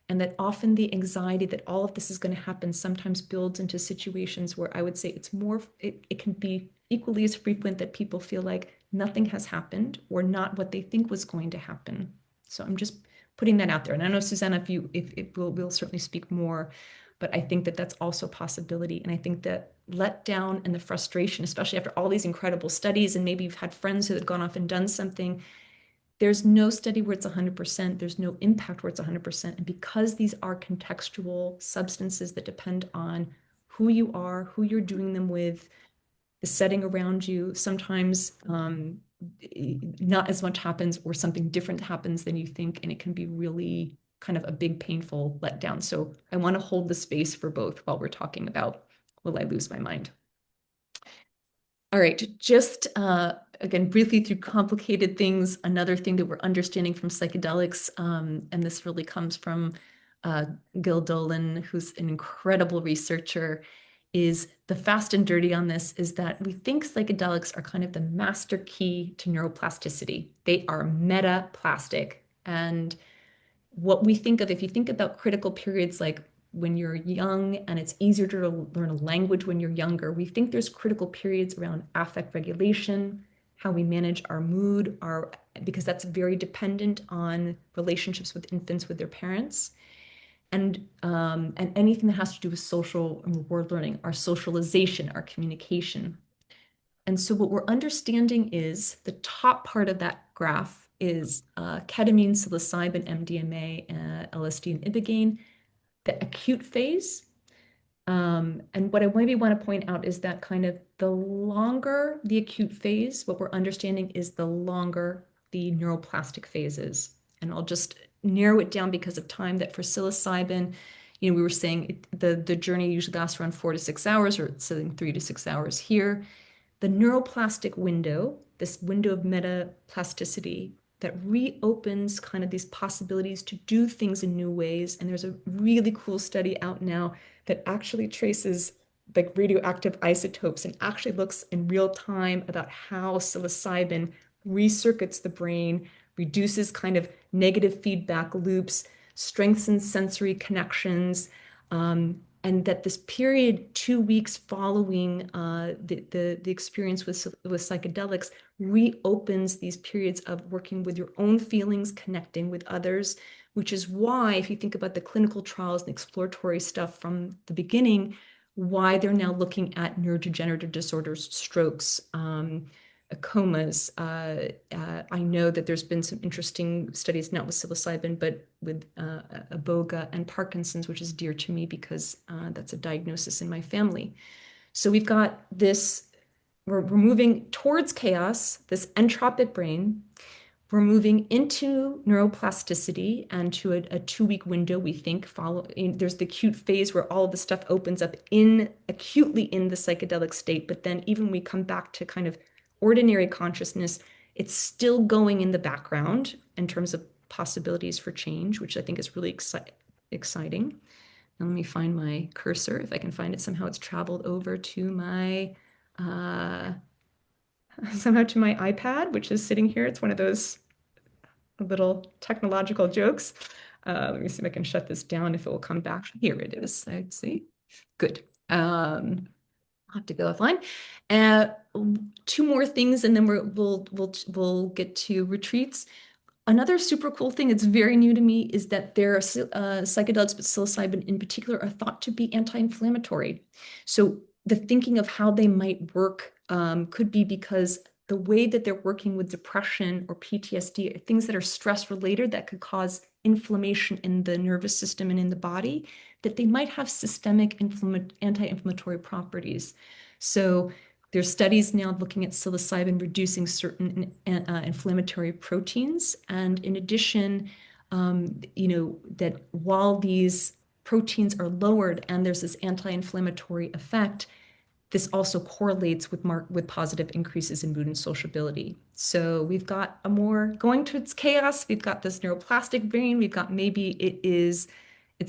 [SPEAKER 1] And that often the anxiety that all of this is going to happen sometimes builds into situations where I would say it can be equally as frequent that people feel like nothing has happened or not what they think was going to happen. So I'm just putting that out there. And I know, Susanna, if we'll certainly speak more, but I think that that's also a possibility. And I think that letdown and the frustration, especially after all these incredible studies, and maybe you've had friends who have gone off and done something, there's no study where it's 100%. There's no impact where it's 100%. And because these are contextual substances that depend on who you are, who you're doing them with, the setting around you, sometimes not as much happens or something different happens than you think. And it can be really kind of a big, painful letdown. So I want to hold the space for both while we're talking about, will I lose my mind? All right, just again, briefly through complicated things, another thing that we're understanding from psychedelics, and this really comes from Gil Dolan, who's an incredible researcher, is the fast and dirty on this is that we think psychedelics are kind of the master key to neuroplasticity. They are metaplastic. And what we think of, if you think about critical periods like when you're young and it's easier to learn a language when you're younger, we think there's critical periods around affect regulation, how we manage our mood, because that's very dependent on relationships with infants with their parents, and anything that has to do with social and reward learning, our socialization, our communication. And so what we're understanding is the top part of that graph is ketamine, psilocybin, MDMA, LSD, and ibogaine. the acute phase. And what I maybe want to point out is that kind of the longer the acute phase, what we're understanding is the longer the neuroplastic phases. And I'll just narrow it down because of time that for psilocybin, we were saying the journey usually lasts around 4 to 6 hours, or it's saying 3 to 6 hours here. The neuroplastic window, this window of metaplasticity that reopens kind of these possibilities to do things in new ways. And there's a really cool study out now that actually traces like radioactive isotopes and actually looks in real time about how psilocybin recircuits the brain, reduces kind of negative feedback loops, strengthens sensory connections, and that this period, 2 weeks following the experience with psychedelics, reopens these periods of working with your own feelings, connecting with others, which is why, if you think about the clinical trials and exploratory stuff from the beginning, why they're now looking at neurodegenerative disorders, strokes, comas. I know that there's been some interesting studies, not with psilocybin, but with iboga and Parkinson's, which is dear to me because that's a diagnosis in my family. So we've got this, we're moving towards chaos, this entropic brain. We're moving into neuroplasticity and to a 2 week window, we think, there's the acute phase where all of the stuff opens up acutely in the psychedelic state. But then even when we come back to kind of ordinary consciousness, it's still going in the background in terms of possibilities for change, which I think is really exciting. Now let me find my cursor. If I can find it somehow, it's traveled over to my somehow to my iPad, which is sitting here. It's one of those little technological jokes. Let me see if I can shut this down, if it will come back. Here it is. I'd see. Good. I'll have to go offline. Two more things, and then we'll get to retreats. Another super cool thing that's very new to me is that there are psychedelics, but psilocybin in particular, are thought to be anti-inflammatory. So the thinking of how they might work could be because the way that they're working with depression or PTSD, things that are stress related that could cause inflammation in the nervous system and in the body, that they might have systemic anti-inflammatory properties. So there's studies now looking at psilocybin reducing certain inflammatory proteins. And in addition, that while these proteins are lowered and there's this anti-inflammatory effect, this also correlates with positive increases in mood and sociability. So we've got a more going towards chaos. We've got this neuroplastic brain. We've got maybe it's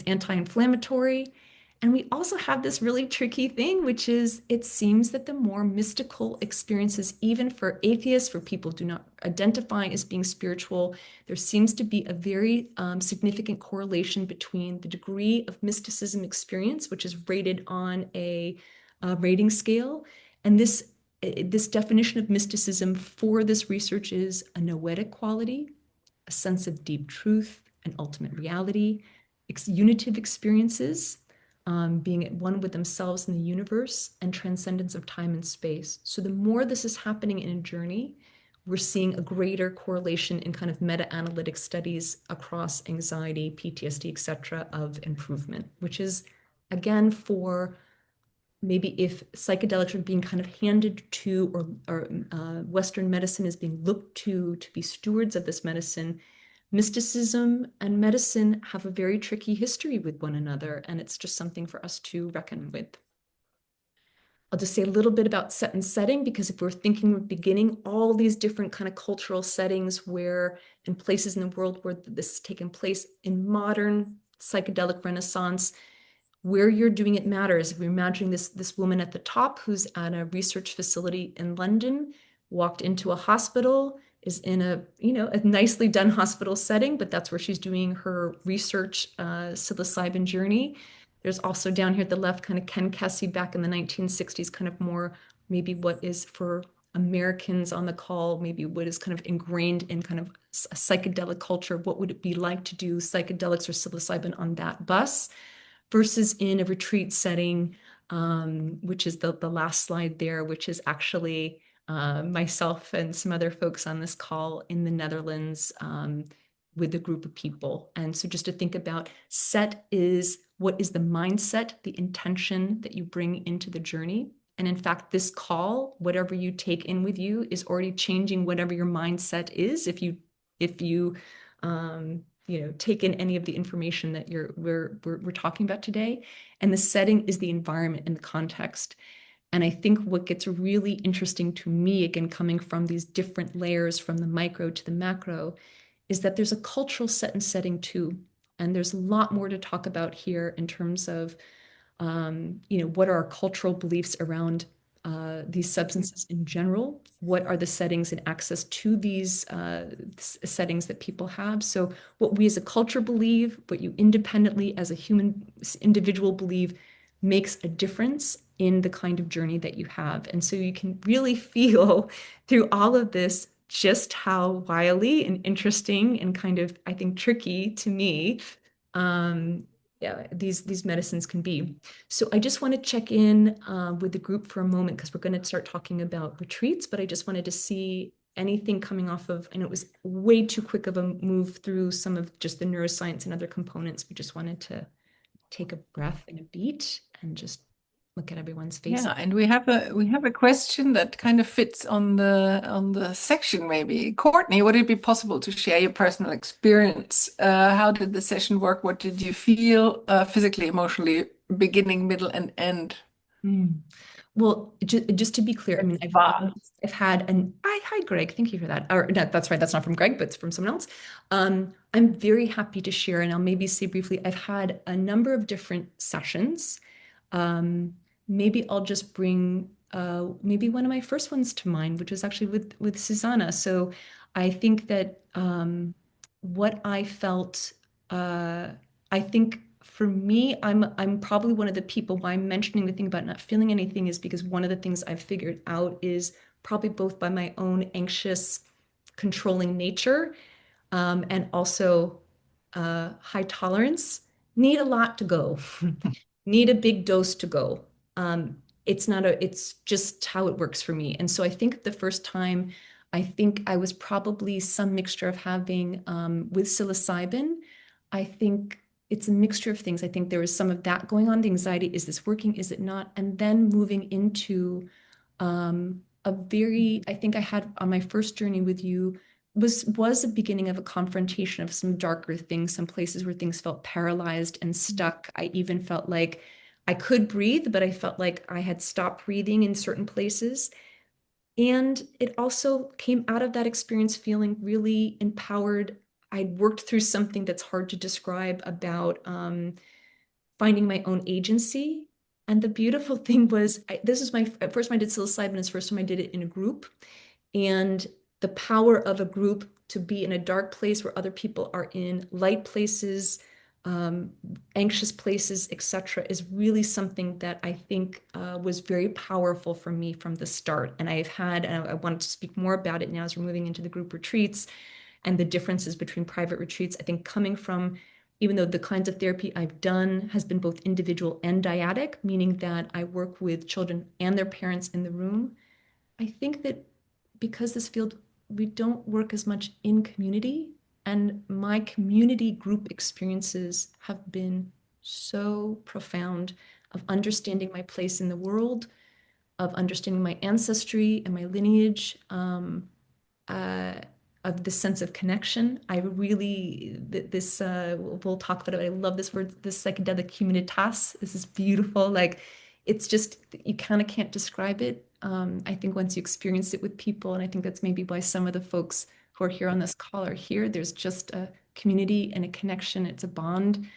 [SPEAKER 1] anti-inflammatory. And we also have this really tricky thing, which is it seems that the more mystical experiences, even for atheists, for people who do not identify as being spiritual, there seems to be a very significant correlation between the degree of mysticism experience, which is rated on a rating scale. And this definition of mysticism for this research is a noetic quality, a sense of deep truth and ultimate reality, unitive experiences, being at one with themselves and the universe, and transcendence of time and space. So the more this is happening in a journey, we're seeing a greater correlation in kind of meta-analytic studies across anxiety, PTSD, et cetera, of improvement, which is, again, for maybe if psychedelics are being kind of handed to, or Western medicine is being looked to be stewards of this medicine, mysticism and medicine have a very tricky history with one another, and it's just something for us to reckon with. I'll just say a little bit about set and setting, because if we're thinking of beginning all these different kind of cultural settings where in places in the world where this has taken place in modern psychedelic renaissance, where you're doing it matters. If we're imagining this woman at the top who's at a research facility in London, walked into a hospital, is in a nicely done hospital setting, but that's where she's doing her research psilocybin journey. There's also down here at the left, kind of Ken Kesey back in the 1960s, kind of more maybe what is for Americans on the call, maybe what is kind of ingrained in kind of a psychedelic culture. What would it be like to do psychedelics or psilocybin on that bus? Versus in a retreat setting, which is the last slide there, which is actually myself and some other folks on this call in the Netherlands, with a group of people. And so just to think about set is what is the mindset, the intention that you bring into the journey. And in fact, this call, whatever you take in with you, is already changing whatever your mindset is. If you take in any of the information that we're talking about today. And the setting is the environment and the context. And I think what gets really interesting to me, again, coming from these different layers from the micro to the macro, is that there's a cultural set and setting too. And there's a lot more to talk about here in terms of what are our cultural beliefs around these substances in general? What are the settings and access to these settings that people have? So, what we as a culture believe, what you independently as a human individual believe, makes a difference in the kind of journey that you have. And so, you can really feel through all of this just how wily and interesting and kind of, I think, tricky to me um, yeah, these medicines can be. So I just want to check in with the group for a moment because we're going to start talking about retreats, but I just wanted to see anything coming off of, I know it was way too quick of a move through some of just the neuroscience and other components. We just wanted to take a breath and a beat and just look at everyone's face.
[SPEAKER 2] Yeah, and we have a question that kind of fits on the section maybe. Courtney, would it be possible to share your personal experience? How did the session work? What did you feel physically, emotionally, beginning, middle, and end?
[SPEAKER 1] Mm. Well, just to be clear, I mean,
[SPEAKER 2] Wow.
[SPEAKER 1] I've had an hi Greg, thank you for that. Or no, that's right, that's not from Greg, but it's from someone else. I'm very happy to share, and I'll maybe say briefly, I've had a number of different sessions. Maybe I'll just bring maybe one of my first ones to mind, which was actually with Susanna. So I think that what I felt, I think for me, I'm probably one of the people why I'm mentioning the thing about not feeling anything is because one of the things I've figured out is probably both by my own anxious, controlling nature and also high tolerance, need a lot to go, need a big dose to go. It's just how it works for me. And so I think the first time, I think I was probably some mixture of having with psilocybin, I think it's a mixture of things. I think there was some of that going on, the anxiety, is this working, is it not? And then moving into I think I had on my first journey with you was a beginning of a confrontation of some darker things, some places where things felt paralyzed and stuck. I even felt like I could breathe, but I felt like I had stopped breathing in certain places. And it also came out of that experience feeling really empowered. I'd worked through something that's hard to describe about finding my own agency. And the beautiful thing was, this is my first time I did psilocybin, it's the first time I did it in a group. And the power of a group to be in a dark place where other people are in light places, um, anxious places, etc., is really something that I think was very powerful for me from the start. And I wanted to speak more about it now as we're moving into the group retreats and the differences between private retreats. I think coming from, even though the kinds of therapy I've done has been both individual and dyadic, meaning that I work with children and their parents in the room, I think that because this field, we don't work as much in community, and my community group experiences have been so profound of understanding my place in the world, of understanding my ancestry and my lineage, uh, of the sense of connection. I really, this, we'll talk about it. I love this word, this psychedelic humanitas. This is beautiful. Like, it's just, you kind of can't describe it. I think once you experience it with people, and I think that's maybe why some of the folks who are here on this call are here, there's just a community and a connection. It's a bond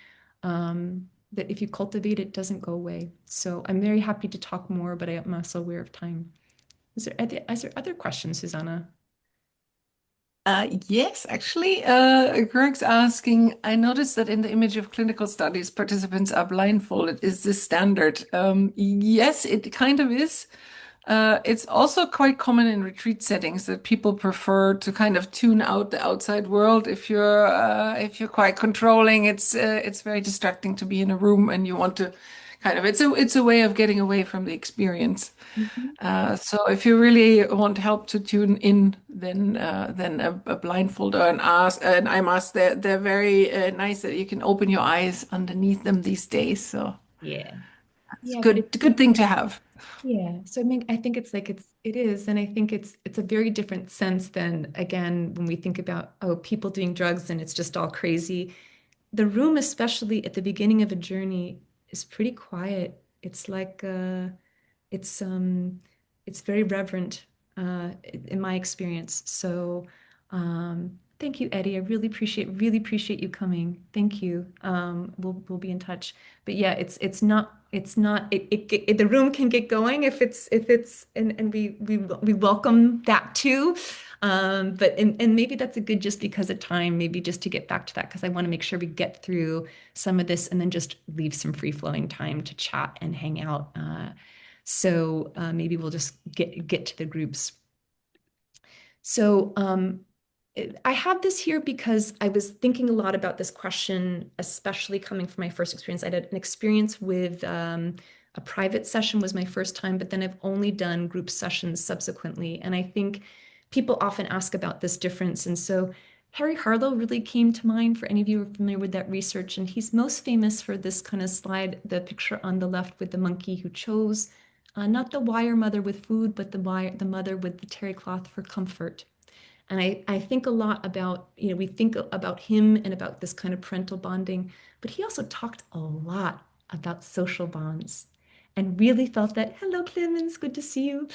[SPEAKER 1] that if you cultivate, it doesn't go away. So I'm very happy to talk more, but I'm also aware of time. Is there other questions, Susanna?
[SPEAKER 2] Yes, actually, Greg's asking, I noticed that in the image of clinical studies, participants are blindfolded. Is this standard? Yes, it kind of is. It's also quite common in retreat settings that people prefer to kind of tune out the outside world. If you're quite controlling, it's very distracting to be in a room and you want to kind of. It's a way of getting away from the experience.
[SPEAKER 1] Mhm.
[SPEAKER 2] So if you really want help to tune in, then a blindfold or an eye mask, they're very nice that you can open your eyes underneath them these days. So
[SPEAKER 1] Yeah.
[SPEAKER 2] it's a
[SPEAKER 1] Yeah, but
[SPEAKER 2] good thing to have.
[SPEAKER 1] yeah. So I mean, I think it's like it is, and I think it's a very different sense than again when we think about oh people doing drugs and it's just all crazy. The room, especially at the beginning of a journey, is pretty quiet. It's like it's um it's very reverent in my experience. So thank you, Eddie. I really appreciate you coming. Thank you. We'll be in touch. But yeah, it's not the room can get going if it's and we welcome that too. But maybe that's a good just because of time, maybe just to get back to that because I want to make sure we get through some of this and then just leave some free flowing time to chat and hang out. So maybe we'll just get to the groups. So I have this here because I was thinking a lot about this question, especially coming from my first experience. I had an experience with a private session was my first time, but then I've only done group sessions subsequently. And I think people often ask about this difference. And so Harry Harlow really came to mind for any of you who are familiar with that research. And he's most famous for this kind of slide, the picture on the left with the monkey who chose not the wire mother with food, but the mother with the terry cloth for comfort. And I think a lot about, we think about him and about this kind of parental bonding, but he also talked a lot about social bonds and really felt that, hello, Clemens, good to see you.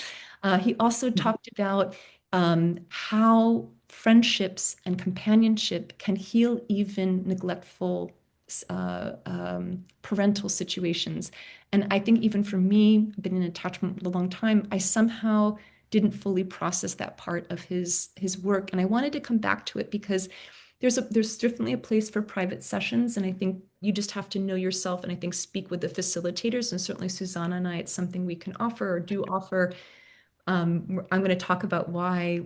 [SPEAKER 1] He also talked about how friendships and companionship can heal even neglectful parental situations. And I think even for me, been in attachment a long time, I somehow didn't fully process that part of his work. And I wanted to come back to it because there's definitely a place for private sessions. And I think you just have to know yourself and I think speak with the facilitators. And certainly Susanna and I, it's something we can offer or do offer. I'm going to talk about why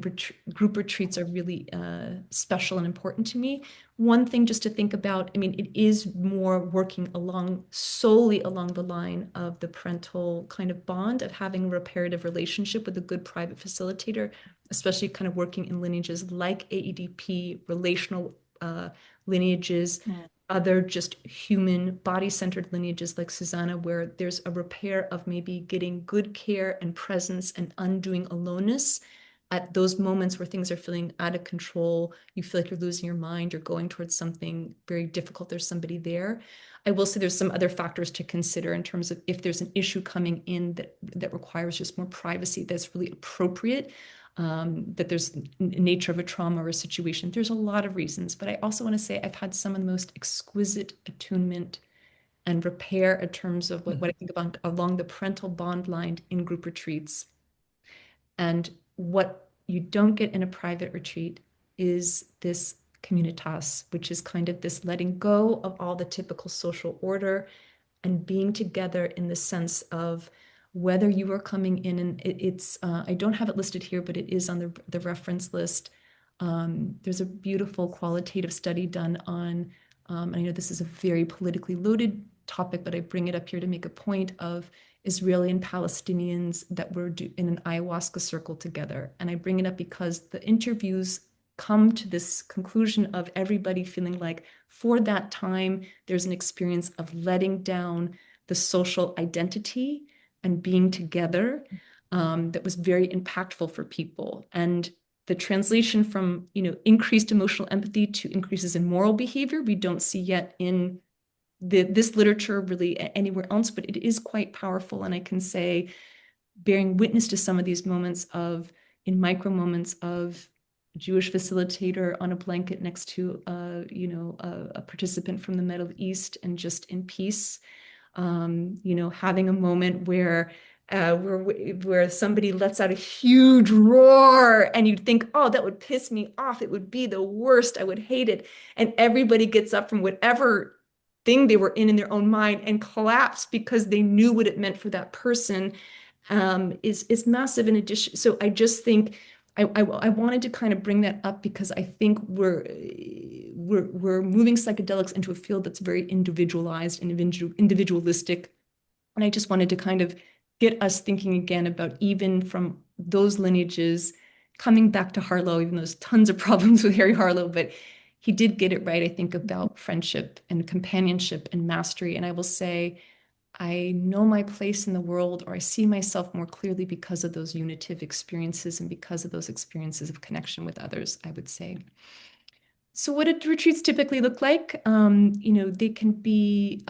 [SPEAKER 1] group retreats are really special and important to me. One thing just to think about, I mean, it is more working solely along the line of the parental kind of bond of having a reparative relationship with a good private facilitator, especially kind of working in lineages like AEDP, relational lineages,
[SPEAKER 2] Mm.
[SPEAKER 1] other just human body-centered lineages like Susanna, where there's a repair of maybe getting good care and presence and undoing aloneness at those moments where things are feeling out of control. You feel like you're losing your mind, you're going towards something very difficult. There's somebody there. I will say there's some other factors to consider in terms of if there's an issue coming in that requires just more privacy that's really appropriate. That there's nature of a trauma or a situation. There's a lot of reasons, but I also want to say I've had some of the most exquisite attunement and repair in terms of what I think about along the parental bond line in group retreats. And what you don't get in a private retreat is this communitas, which is kind of this letting go of all the typical social order and being together in the sense of whether you are coming in and it's I don't have it listed here, but it is on the reference list. There's a beautiful qualitative study done on, and I know this is a very politically loaded topic, but I bring it up here to make a point of Israeli and Palestinians that were in an ayahuasca circle together. And I bring it up because the interviews come to this conclusion of everybody feeling like for that time, there's an experience of letting down the social identity and being together that was very impactful for people. And the translation from increased emotional empathy to increases in moral behavior, we don't see yet in this literature really anywhere else, but it is quite powerful. And I can say, bearing witness to some of these moments in micro moments of a Jewish facilitator on a blanket next to a participant from the Middle East and just in peace, having a moment where somebody lets out a huge roar and you'd think, oh, that would piss me off. It would be the worst. I would hate it. And everybody gets up from whatever thing they were in their own mind and collapse because they knew what it meant for that person is massive in addition. So I just think I wanted to kind of bring that up because I think we're moving psychedelics into a field that's very individualized and individualistic. And I just wanted to kind of get us thinking again about even from those lineages, coming back to Harlow, even though there's tons of problems with Harry Harlow, but he did get it right, I think, about friendship and companionship and mastery. And I will say, I know my place in the world, or I see myself more clearly because of those unitive experiences and because of those experiences of connection with others, I would say. So what do retreats typically look like? They can be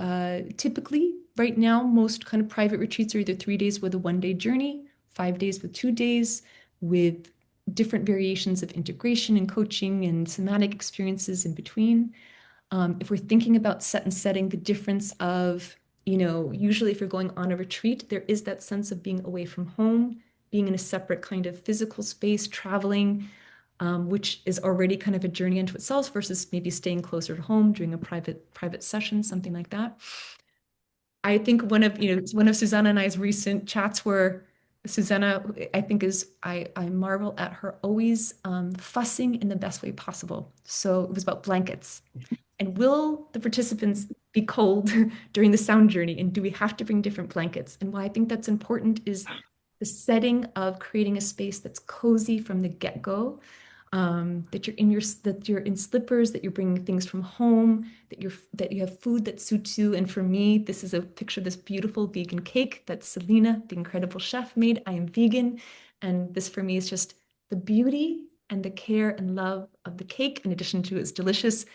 [SPEAKER 1] typically right now, most kind of private retreats are either 3 days with a 1 day journey, 5 days with 2 days, with different variations of integration and coaching and somatic experiences in between. If we're thinking about set and setting, the difference of, usually if you're going on a retreat, there is that sense of being away from home, being in a separate kind of physical space, traveling, which is already kind of a journey into itself versus maybe staying closer to home, doing a private session, something like that. I think one of Susanna and I's recent chats were Susanna, I think I marvel at her always fussing in the best way possible. So it was about blankets. And will the participants be cold during the sound journey? And do we have to bring different blankets? And why I think that's important is the setting of creating a space that's cozy from the get-go, that you're in slippers, that you're bringing things from home, that you have food that suits you. And for me, this is a picture of this beautiful vegan cake that Selena, the incredible chef, made. I am vegan, and this for me is just the beauty and the care and love of the cake, in addition to its delicious,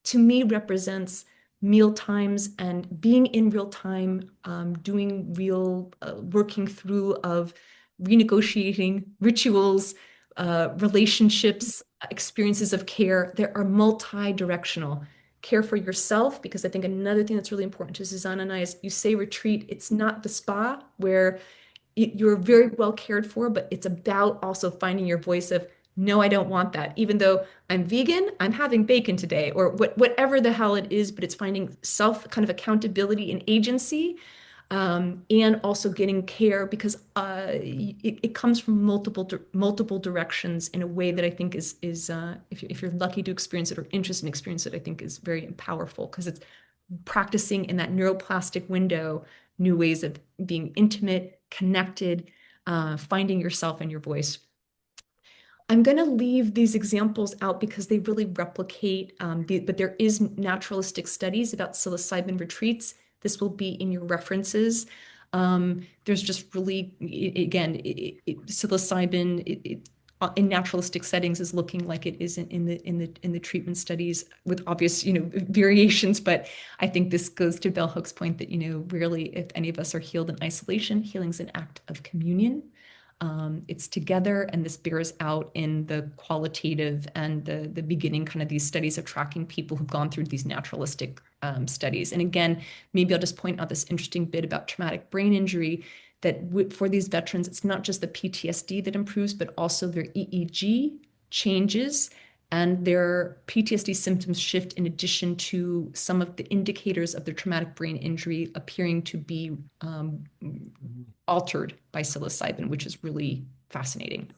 [SPEAKER 1] to me represents meal times and being in real time, doing real working through of renegotiating rituals, relationships, experiences of care. There are multi-directional care for yourself, because I think another thing that's really important to Susanna and I is you say retreat, it's not the spa where you're very well cared for, but it's about also finding your voice of, no, I don't want that. Even though I'm vegan, I'm having bacon today, or whatever the hell it is, but it's finding self kind of accountability and agency, and also getting care, because it comes from multiple directions in a way that I think is if you're lucky to experience it or interested in experience it, I think is very powerful, because it's practicing in that neuroplastic window, new ways of being intimate, connected, finding yourself and your voice. I'm going to leave these examples out because they really replicate, but there is naturalistic studies about psilocybin retreats. This will be in your references. There's just really, again, psilocybin in naturalistic settings is looking like it isn't in the treatment studies, with obvious, variations. But I think this goes to Bell Hook's point that, rarely, if any of us are healed in isolation, healing's an act of communion. It's together, and this bears out in the qualitative and the beginning kind of these studies of tracking people who've gone through these naturalistic studies. And again, maybe I'll just point out this interesting bit about traumatic brain injury, that for these veterans, it's not just the PTSD that improves, but also their EEG changes and their PTSD symptoms shift, in addition to some of the indicators of their traumatic brain injury appearing to be altered by psilocybin, which is really fascinating.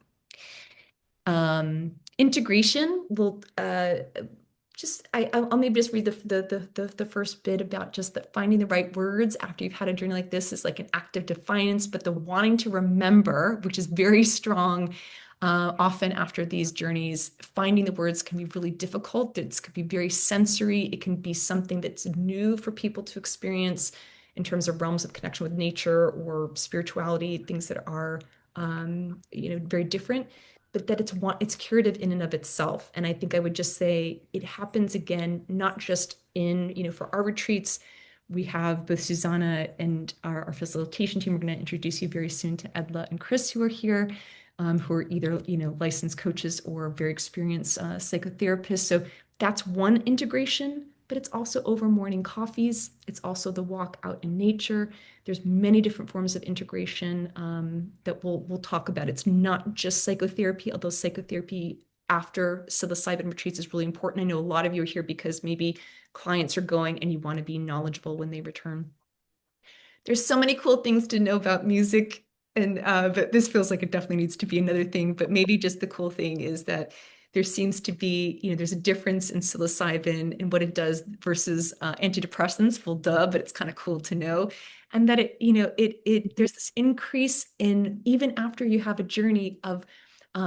[SPEAKER 1] Integration will I'll maybe just read the first bit about just that finding the right words after you've had a journey like this is like an act of defiance, but the wanting to remember, which is very strong. Often after these journeys, finding the words can be really difficult. It can be very sensory. It can be something that's new for people to experience in terms of realms of connection with nature or spirituality, things that are, very different, but that it's curative in and of itself. And I think I would just say it happens again, not just for our retreats. We have both Susanna and our facilitation team. We're going to introduce you very soon to Edla and Chris, who are here, who are either, licensed coaches or very experienced psychotherapists. So that's one integration, but it's also over morning coffees. It's also the walk out in nature. There's many different forms of integration that we'll talk about. It's not just psychotherapy, although psychotherapy after psilocybin retreats is really important. I know a lot of you are here because maybe clients are going and you want to be knowledgeable when they return. There's so many cool things to know about music, and but this feels like it definitely needs to be another thing. But maybe just the cool thing is that there seems to be, there's a difference in psilocybin and what it does versus antidepressants. Well, duh, but it's kind of cool to know. And that there's this increase in even after you have a journey of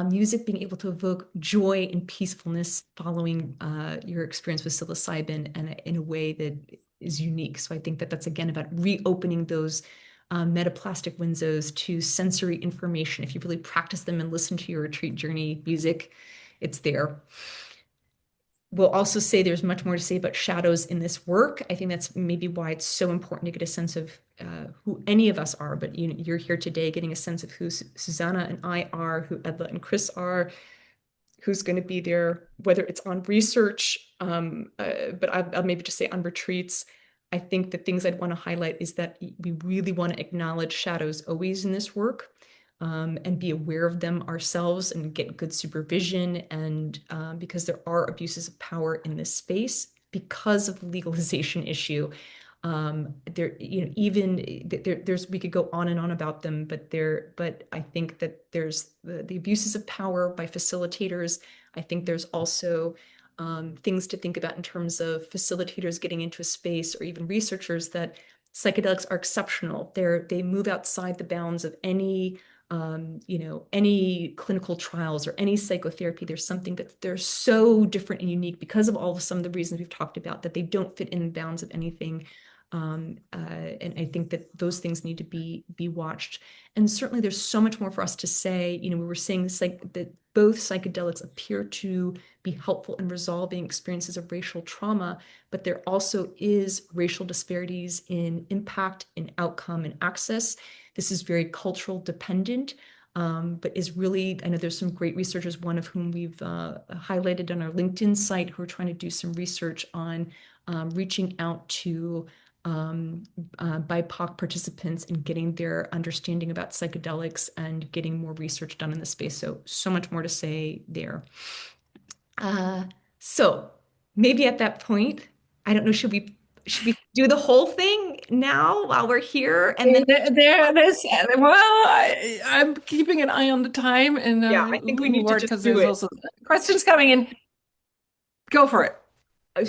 [SPEAKER 1] music being able to evoke joy and peacefulness following your experience with psilocybin and in a way that is unique. So I think that that's again about reopening those metaplastic windows to sensory information. If you really practice them and listen to your retreat journey music, it's there. We'll also say there's much more to say about shadows in this work. I think that's maybe why it's so important to get a sense of who any of us are. But you're here today getting a sense of who Susanna and I are, who Edla and Chris are, who's going to be there, whether it's on research, but I'll maybe just say on retreats. I think the things I'd want to highlight is that we really want to acknowledge shadows always in this work, and be aware of them ourselves and get good supervision. And because there are abuses of power in this space because of the legalization issue. There, even there's we could go on and on about them, but I think that there's the abuses of power by facilitators. I think there's also things to think about in terms of facilitators getting into a space or even researchers that psychedelics are exceptional. They move outside the bounds of any clinical trials or any psychotherapy. There's something that they're so different and unique because of all of some of the reasons we've talked about that they don't fit in the bounds of anything. And I think that those things need to be watched. And certainly there's so much more for us to say. We were saying that both psychedelics appear to be helpful in resolving experiences of racial trauma, but there also is racial disparities in impact, in outcome, and access. This is very cultural dependent, but is really, I know there's some great researchers, one of whom we've highlighted on our LinkedIn site, who are trying to do some research on reaching out to BIPOC participants and getting their understanding about psychedelics and getting more research done in the space. So much more to say there. Uh, so maybe at that point, I don't know, should we do the whole thing now while we're here and then
[SPEAKER 2] There it is. Well, I'm keeping an eye on the time and
[SPEAKER 1] yeah, I think we
[SPEAKER 2] moving
[SPEAKER 1] need to
[SPEAKER 2] forward
[SPEAKER 1] just
[SPEAKER 2] because
[SPEAKER 1] do
[SPEAKER 2] there's
[SPEAKER 1] it.
[SPEAKER 2] also questions coming in. Go for it.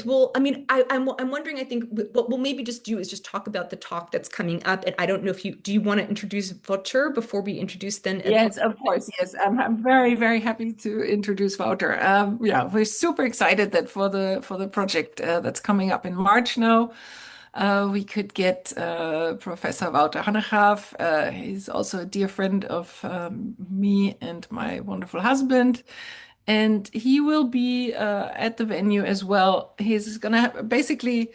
[SPEAKER 1] Well, I mean, I'm wondering, I think what we'll maybe just do is just talk about the talk that's coming up. And I don't know if do you want to introduce Wouter before we introduce then Ed?
[SPEAKER 2] Yes, of course. Yes, I'm very, very happy to introduce Wouter. Yeah, we're super excited that for the project that's coming up in March now, we could get Professor Wouter Hannegraaf. He's also a dear friend of me and my wonderful husband. And he will be at the venue as well. He's gonna basically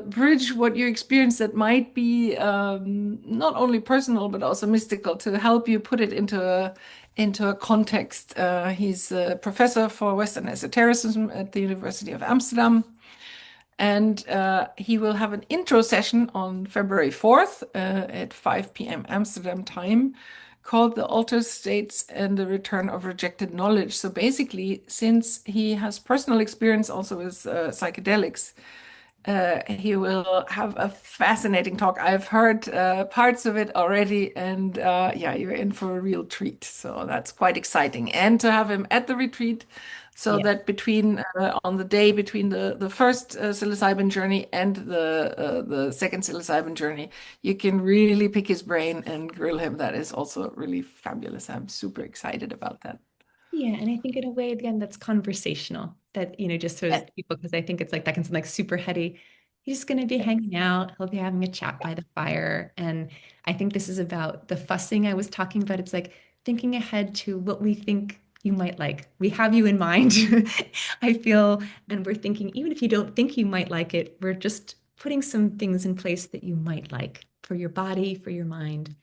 [SPEAKER 2] bridge what you experience that might be not only personal but also mystical to help you put it into a context. He's a professor for Western esotericism at the University of Amsterdam. And he will have an intro session on February 4th at 5 p.m. Amsterdam time called The Altered States and the Return of Rejected Knowledge. So basically, since he has personal experience also with psychedelics, he will have a fascinating talk. I've heard parts of it already, and yeah, you're in for a real treat. So that's quite exciting. And to have him at the retreat, so
[SPEAKER 1] Yeah.
[SPEAKER 2] that between on the day between the first psilocybin journey and the second psilocybin journey, you can really pick his brain and grill him. That is also really fabulous. I'm super excited about that.
[SPEAKER 1] Yeah, and I think in a way, again, that's conversational. That, just so as
[SPEAKER 2] Yes.
[SPEAKER 1] people, because I think it's like that can sound like super heady. He's just going to be hanging out. He'll be having a chat by the fire. And I think this is about the fussing I was talking about. It's like thinking ahead to what we think you might like. We have you in mind, I feel, and we're thinking, even if you don't think you might like it, we're just putting some things in place that you might like for your body, for your mind.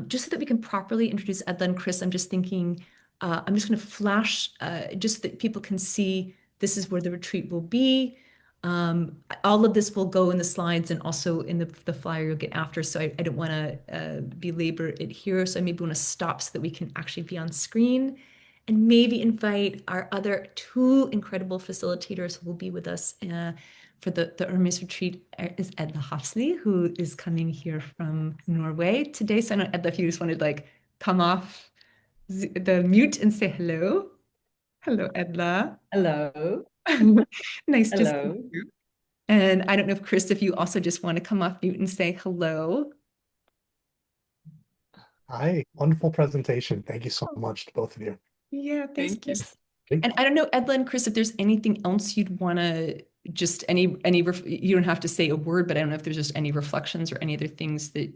[SPEAKER 1] Just so that we can properly introduce Edla and Chris, I'm just thinking, I'm just going to flash just so that people can see this is where the retreat will be. All of this will go in the slides and also in the flyer you'll get after. So I don't want to belabor it here. So I maybe want to stop so that we can actually be on screen and maybe invite our other two incredible facilitators who will be with us for the Hermes retreat is Edla Hafsley, who is coming here from Norway today. So I know, Edla, if you just wanted like come off the mute and say hello. Hello, Edla.
[SPEAKER 3] Hello.
[SPEAKER 1] Nice to see
[SPEAKER 3] Hello.
[SPEAKER 1] you. And I don't know if Chris, if you also just want to come off mute and say hello.
[SPEAKER 4] Hi, wonderful presentation. Thank you so
[SPEAKER 1] Oh,
[SPEAKER 4] much to both of you.
[SPEAKER 1] yeah, thanks,
[SPEAKER 2] Thank you.
[SPEAKER 1] Chris.
[SPEAKER 4] Okay.
[SPEAKER 1] And I don't know, Edla and Chris, if there's anything else you'd want to just you don't have to say a word, but I don't know if there's just any reflections or any other things that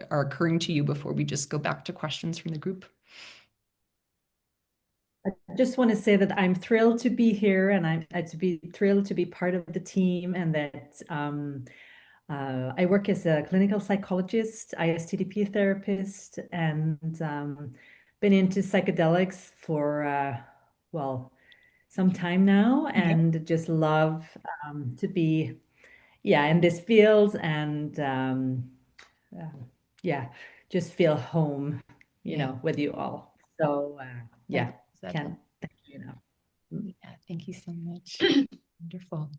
[SPEAKER 1] are occurring to you before we just go back to questions from the group.
[SPEAKER 3] I just want to say that I'm thrilled to be here and I'm to be thrilled to be part of the team and that I work as a clinical psychologist, ISTDP therapist, and been into psychedelics for, well, some time now
[SPEAKER 1] Yeah,
[SPEAKER 3] and just love to be, yeah, in this field and uh, yeah, just feel home,
[SPEAKER 1] yeah,
[SPEAKER 3] with you all. So yeah,
[SPEAKER 1] likewise, Edla.
[SPEAKER 3] can't thank you enough.
[SPEAKER 1] Yeah, thank you so much. Wonderful.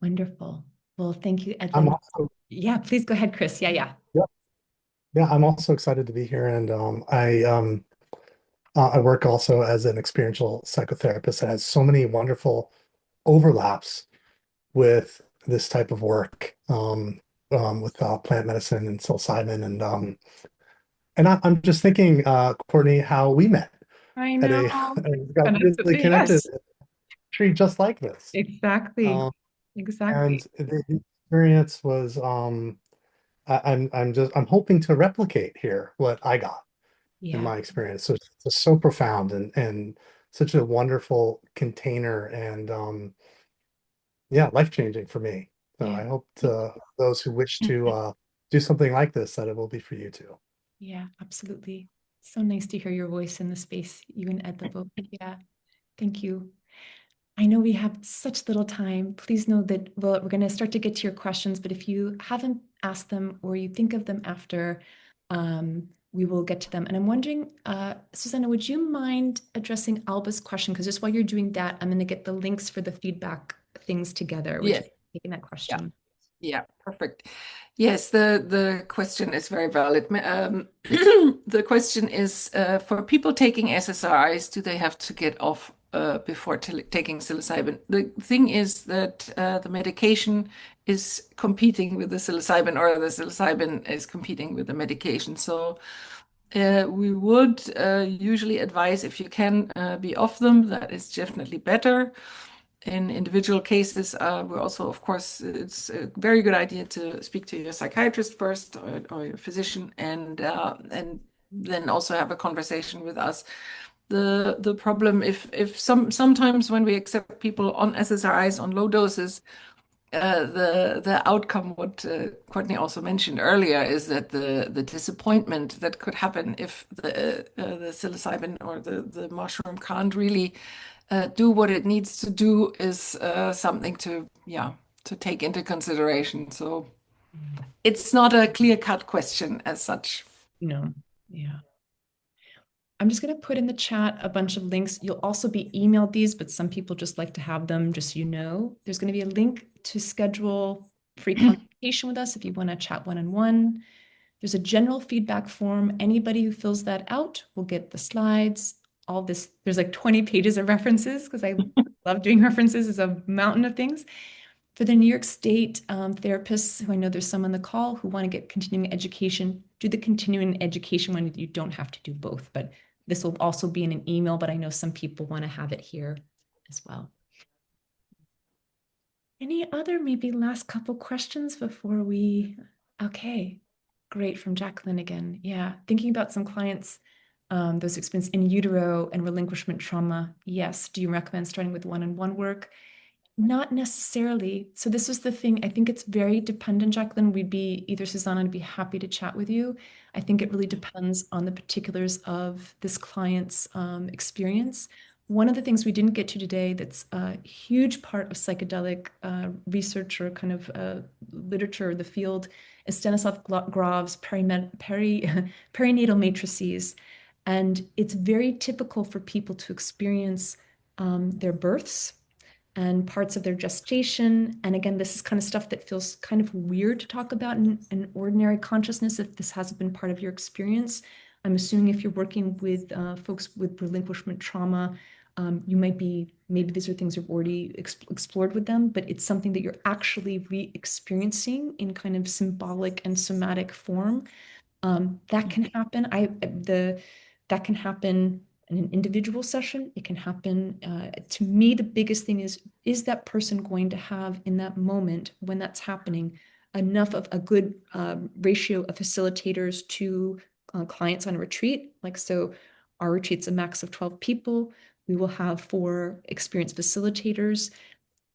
[SPEAKER 1] Wonderful. Well, thank you,
[SPEAKER 4] I'm
[SPEAKER 1] Edlin.
[SPEAKER 4] also,
[SPEAKER 1] Yeah, please go ahead, Chris. Yeah, yeah.
[SPEAKER 4] yeah, yeah, I'm also excited to be here, and I work also as an experiential psychotherapist that has so many wonderful overlaps with this type of work, with plant medicine and psilocybin, and I'm just thinking, Courtney, how we met
[SPEAKER 1] I
[SPEAKER 4] at
[SPEAKER 1] know.
[SPEAKER 4] a got really connected
[SPEAKER 1] Yes,
[SPEAKER 4] at a tree just like this.
[SPEAKER 1] exactly.
[SPEAKER 4] Um, and
[SPEAKER 1] Exactly.
[SPEAKER 4] the experience was I'm hoping to replicate here what I got in
[SPEAKER 1] Yeah.
[SPEAKER 4] my experience. So it's just so profound and such a wonderful container and yeah, life-changing for me. So
[SPEAKER 1] Yeah.
[SPEAKER 4] I hope to those who wish to do something like this that it will be for you too.
[SPEAKER 1] Yeah, absolutely. So nice to hear your voice in the space, you and Ed both. Yeah. Thank you. I know we have such little time. Please know that we're going to start to get to your questions, but if you haven't asked them or you think of them after, we will get to them. And I'm wondering, Susanna, would you mind addressing Alba's question? Because just while you're doing that, I'm going to get the links for the feedback things together. Would you
[SPEAKER 2] Yes.
[SPEAKER 1] taking that
[SPEAKER 2] Yeah.
[SPEAKER 1] question?
[SPEAKER 2] Yeah. Perfect. Yes, the question is very valid. The question is for people taking SSRIs, do they have to get off before taking psilocybin? The thing is that the medication is competing with the psilocybin, or the psilocybin is competing with the medication. So we would usually advise if you can be off them, that is definitely better. In individual cases, we also, of course, it's a very good idea to speak to your psychiatrist first or your physician, and then also have a conversation with us. The problem, if sometimes when we accept people on SSRIs on low doses, the outcome, what Courtney also mentioned earlier, is that the disappointment that could happen if the psilocybin or the mushroom can't really do what it needs to do is something to to take into consideration. So
[SPEAKER 1] Yeah.
[SPEAKER 2] it's not a clear-cut question as such.
[SPEAKER 1] No. Yeah. I'm just going to put in the chat a bunch of links. You'll also be emailed these, but some people just like to have them, just so you know. There's going to be a link to schedule free consultation with us if you want to chat one-on-one. There's a general feedback form. Anybody who fills that out will get the slides. All this, there's like 20 pages of references because I love doing references. It's a mountain of things. For the New York State therapists, who I know there's some on the call who want to get continuing education, do the continuing education one. You don't have to do both, but this will also be in an email, but I know some people want to have it here as well. Any other maybe last couple questions before we, okay, great, from Jacqueline again. Yeah, thinking about some clients, those experience in utero and relinquishment trauma. Yes, do you recommend starting with one-on-one work? Not necessarily. So this was the thing. I think it's very dependent, Jacqueline. We'd be either Susanna would be happy to chat with you. I think it really depends on the particulars of this client's experience. One of the things we didn't get to today that's a huge part of psychedelic research or kind of literature, the field, is Stanislav Grof's perinatal matrices. And it's very typical for people to experience their births and parts of their gestation. And again, this is kind of stuff that feels kind of weird to talk about in ordinary consciousness if this hasn't been part of your experience. I'm assuming if you're working with folks with relinquishment trauma, You might be, maybe these are things you've already explored with them, but it's something that you're actually re-experiencing in kind of symbolic and somatic form. That can happen. That can happen in an individual session. It can happen. To me, the biggest thing is that person going to have in that moment when that's happening enough of a good ratio of facilitators to clients on a retreat? Like, so our retreat's a max of 12 people. We will have 4 experienced facilitators.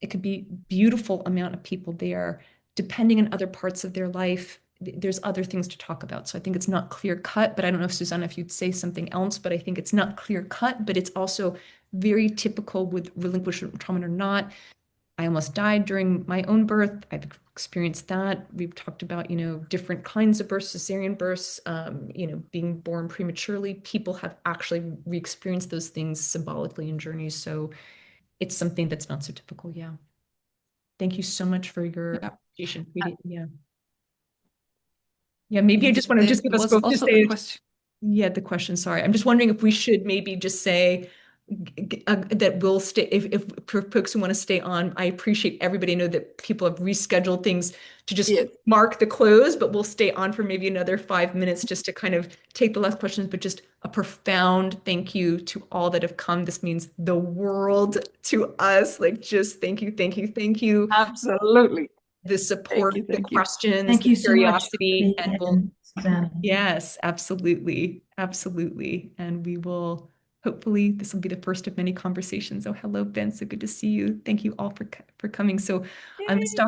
[SPEAKER 1] It could be beautiful amount of people there. Depending on other parts of their life, there's other things to talk about. So I think it's not clear cut, but I don't know if Susanna, if you'd say something else, but I think it's not clear cut, but it's also very typical with relinquishment trauma or not. I almost died during my own birth. I've experienced that. We've talked about, different kinds of births, cesarean births, being born prematurely. People have actually re-experienced those things symbolically in journeys. So it's something that's not so typical. Yeah. Thank you so much for your
[SPEAKER 2] Yeah.
[SPEAKER 1] appreciation. Yeah. Yeah, maybe I just want to
[SPEAKER 2] There
[SPEAKER 1] just give us
[SPEAKER 2] was
[SPEAKER 1] both to
[SPEAKER 2] also
[SPEAKER 1] say
[SPEAKER 2] a
[SPEAKER 1] it.
[SPEAKER 2] question.
[SPEAKER 1] Yeah, the question, sorry. I'm just wondering if we should maybe just say that we'll stay, if for folks who want to stay on, I appreciate everybody. I know that people have rescheduled things to just
[SPEAKER 2] Yes.
[SPEAKER 1] mark the close, but we'll stay on for maybe another 5 minutes just to kind of take the last questions, but just a profound thank you to all that have come. This means the world to us. Like, just thank you, thank you, thank you.
[SPEAKER 2] Absolutely.
[SPEAKER 1] The support, the
[SPEAKER 2] Thank you.
[SPEAKER 1] questions,
[SPEAKER 3] Thank
[SPEAKER 1] the
[SPEAKER 3] you so much,
[SPEAKER 1] curiosity, and we'll,
[SPEAKER 3] Susanna.
[SPEAKER 1] yes, absolutely, absolutely. And we will, hopefully, this will be the first of many conversations. Oh, hello, Ben. So good to see you. Thank you all for coming. So I'm going to stop.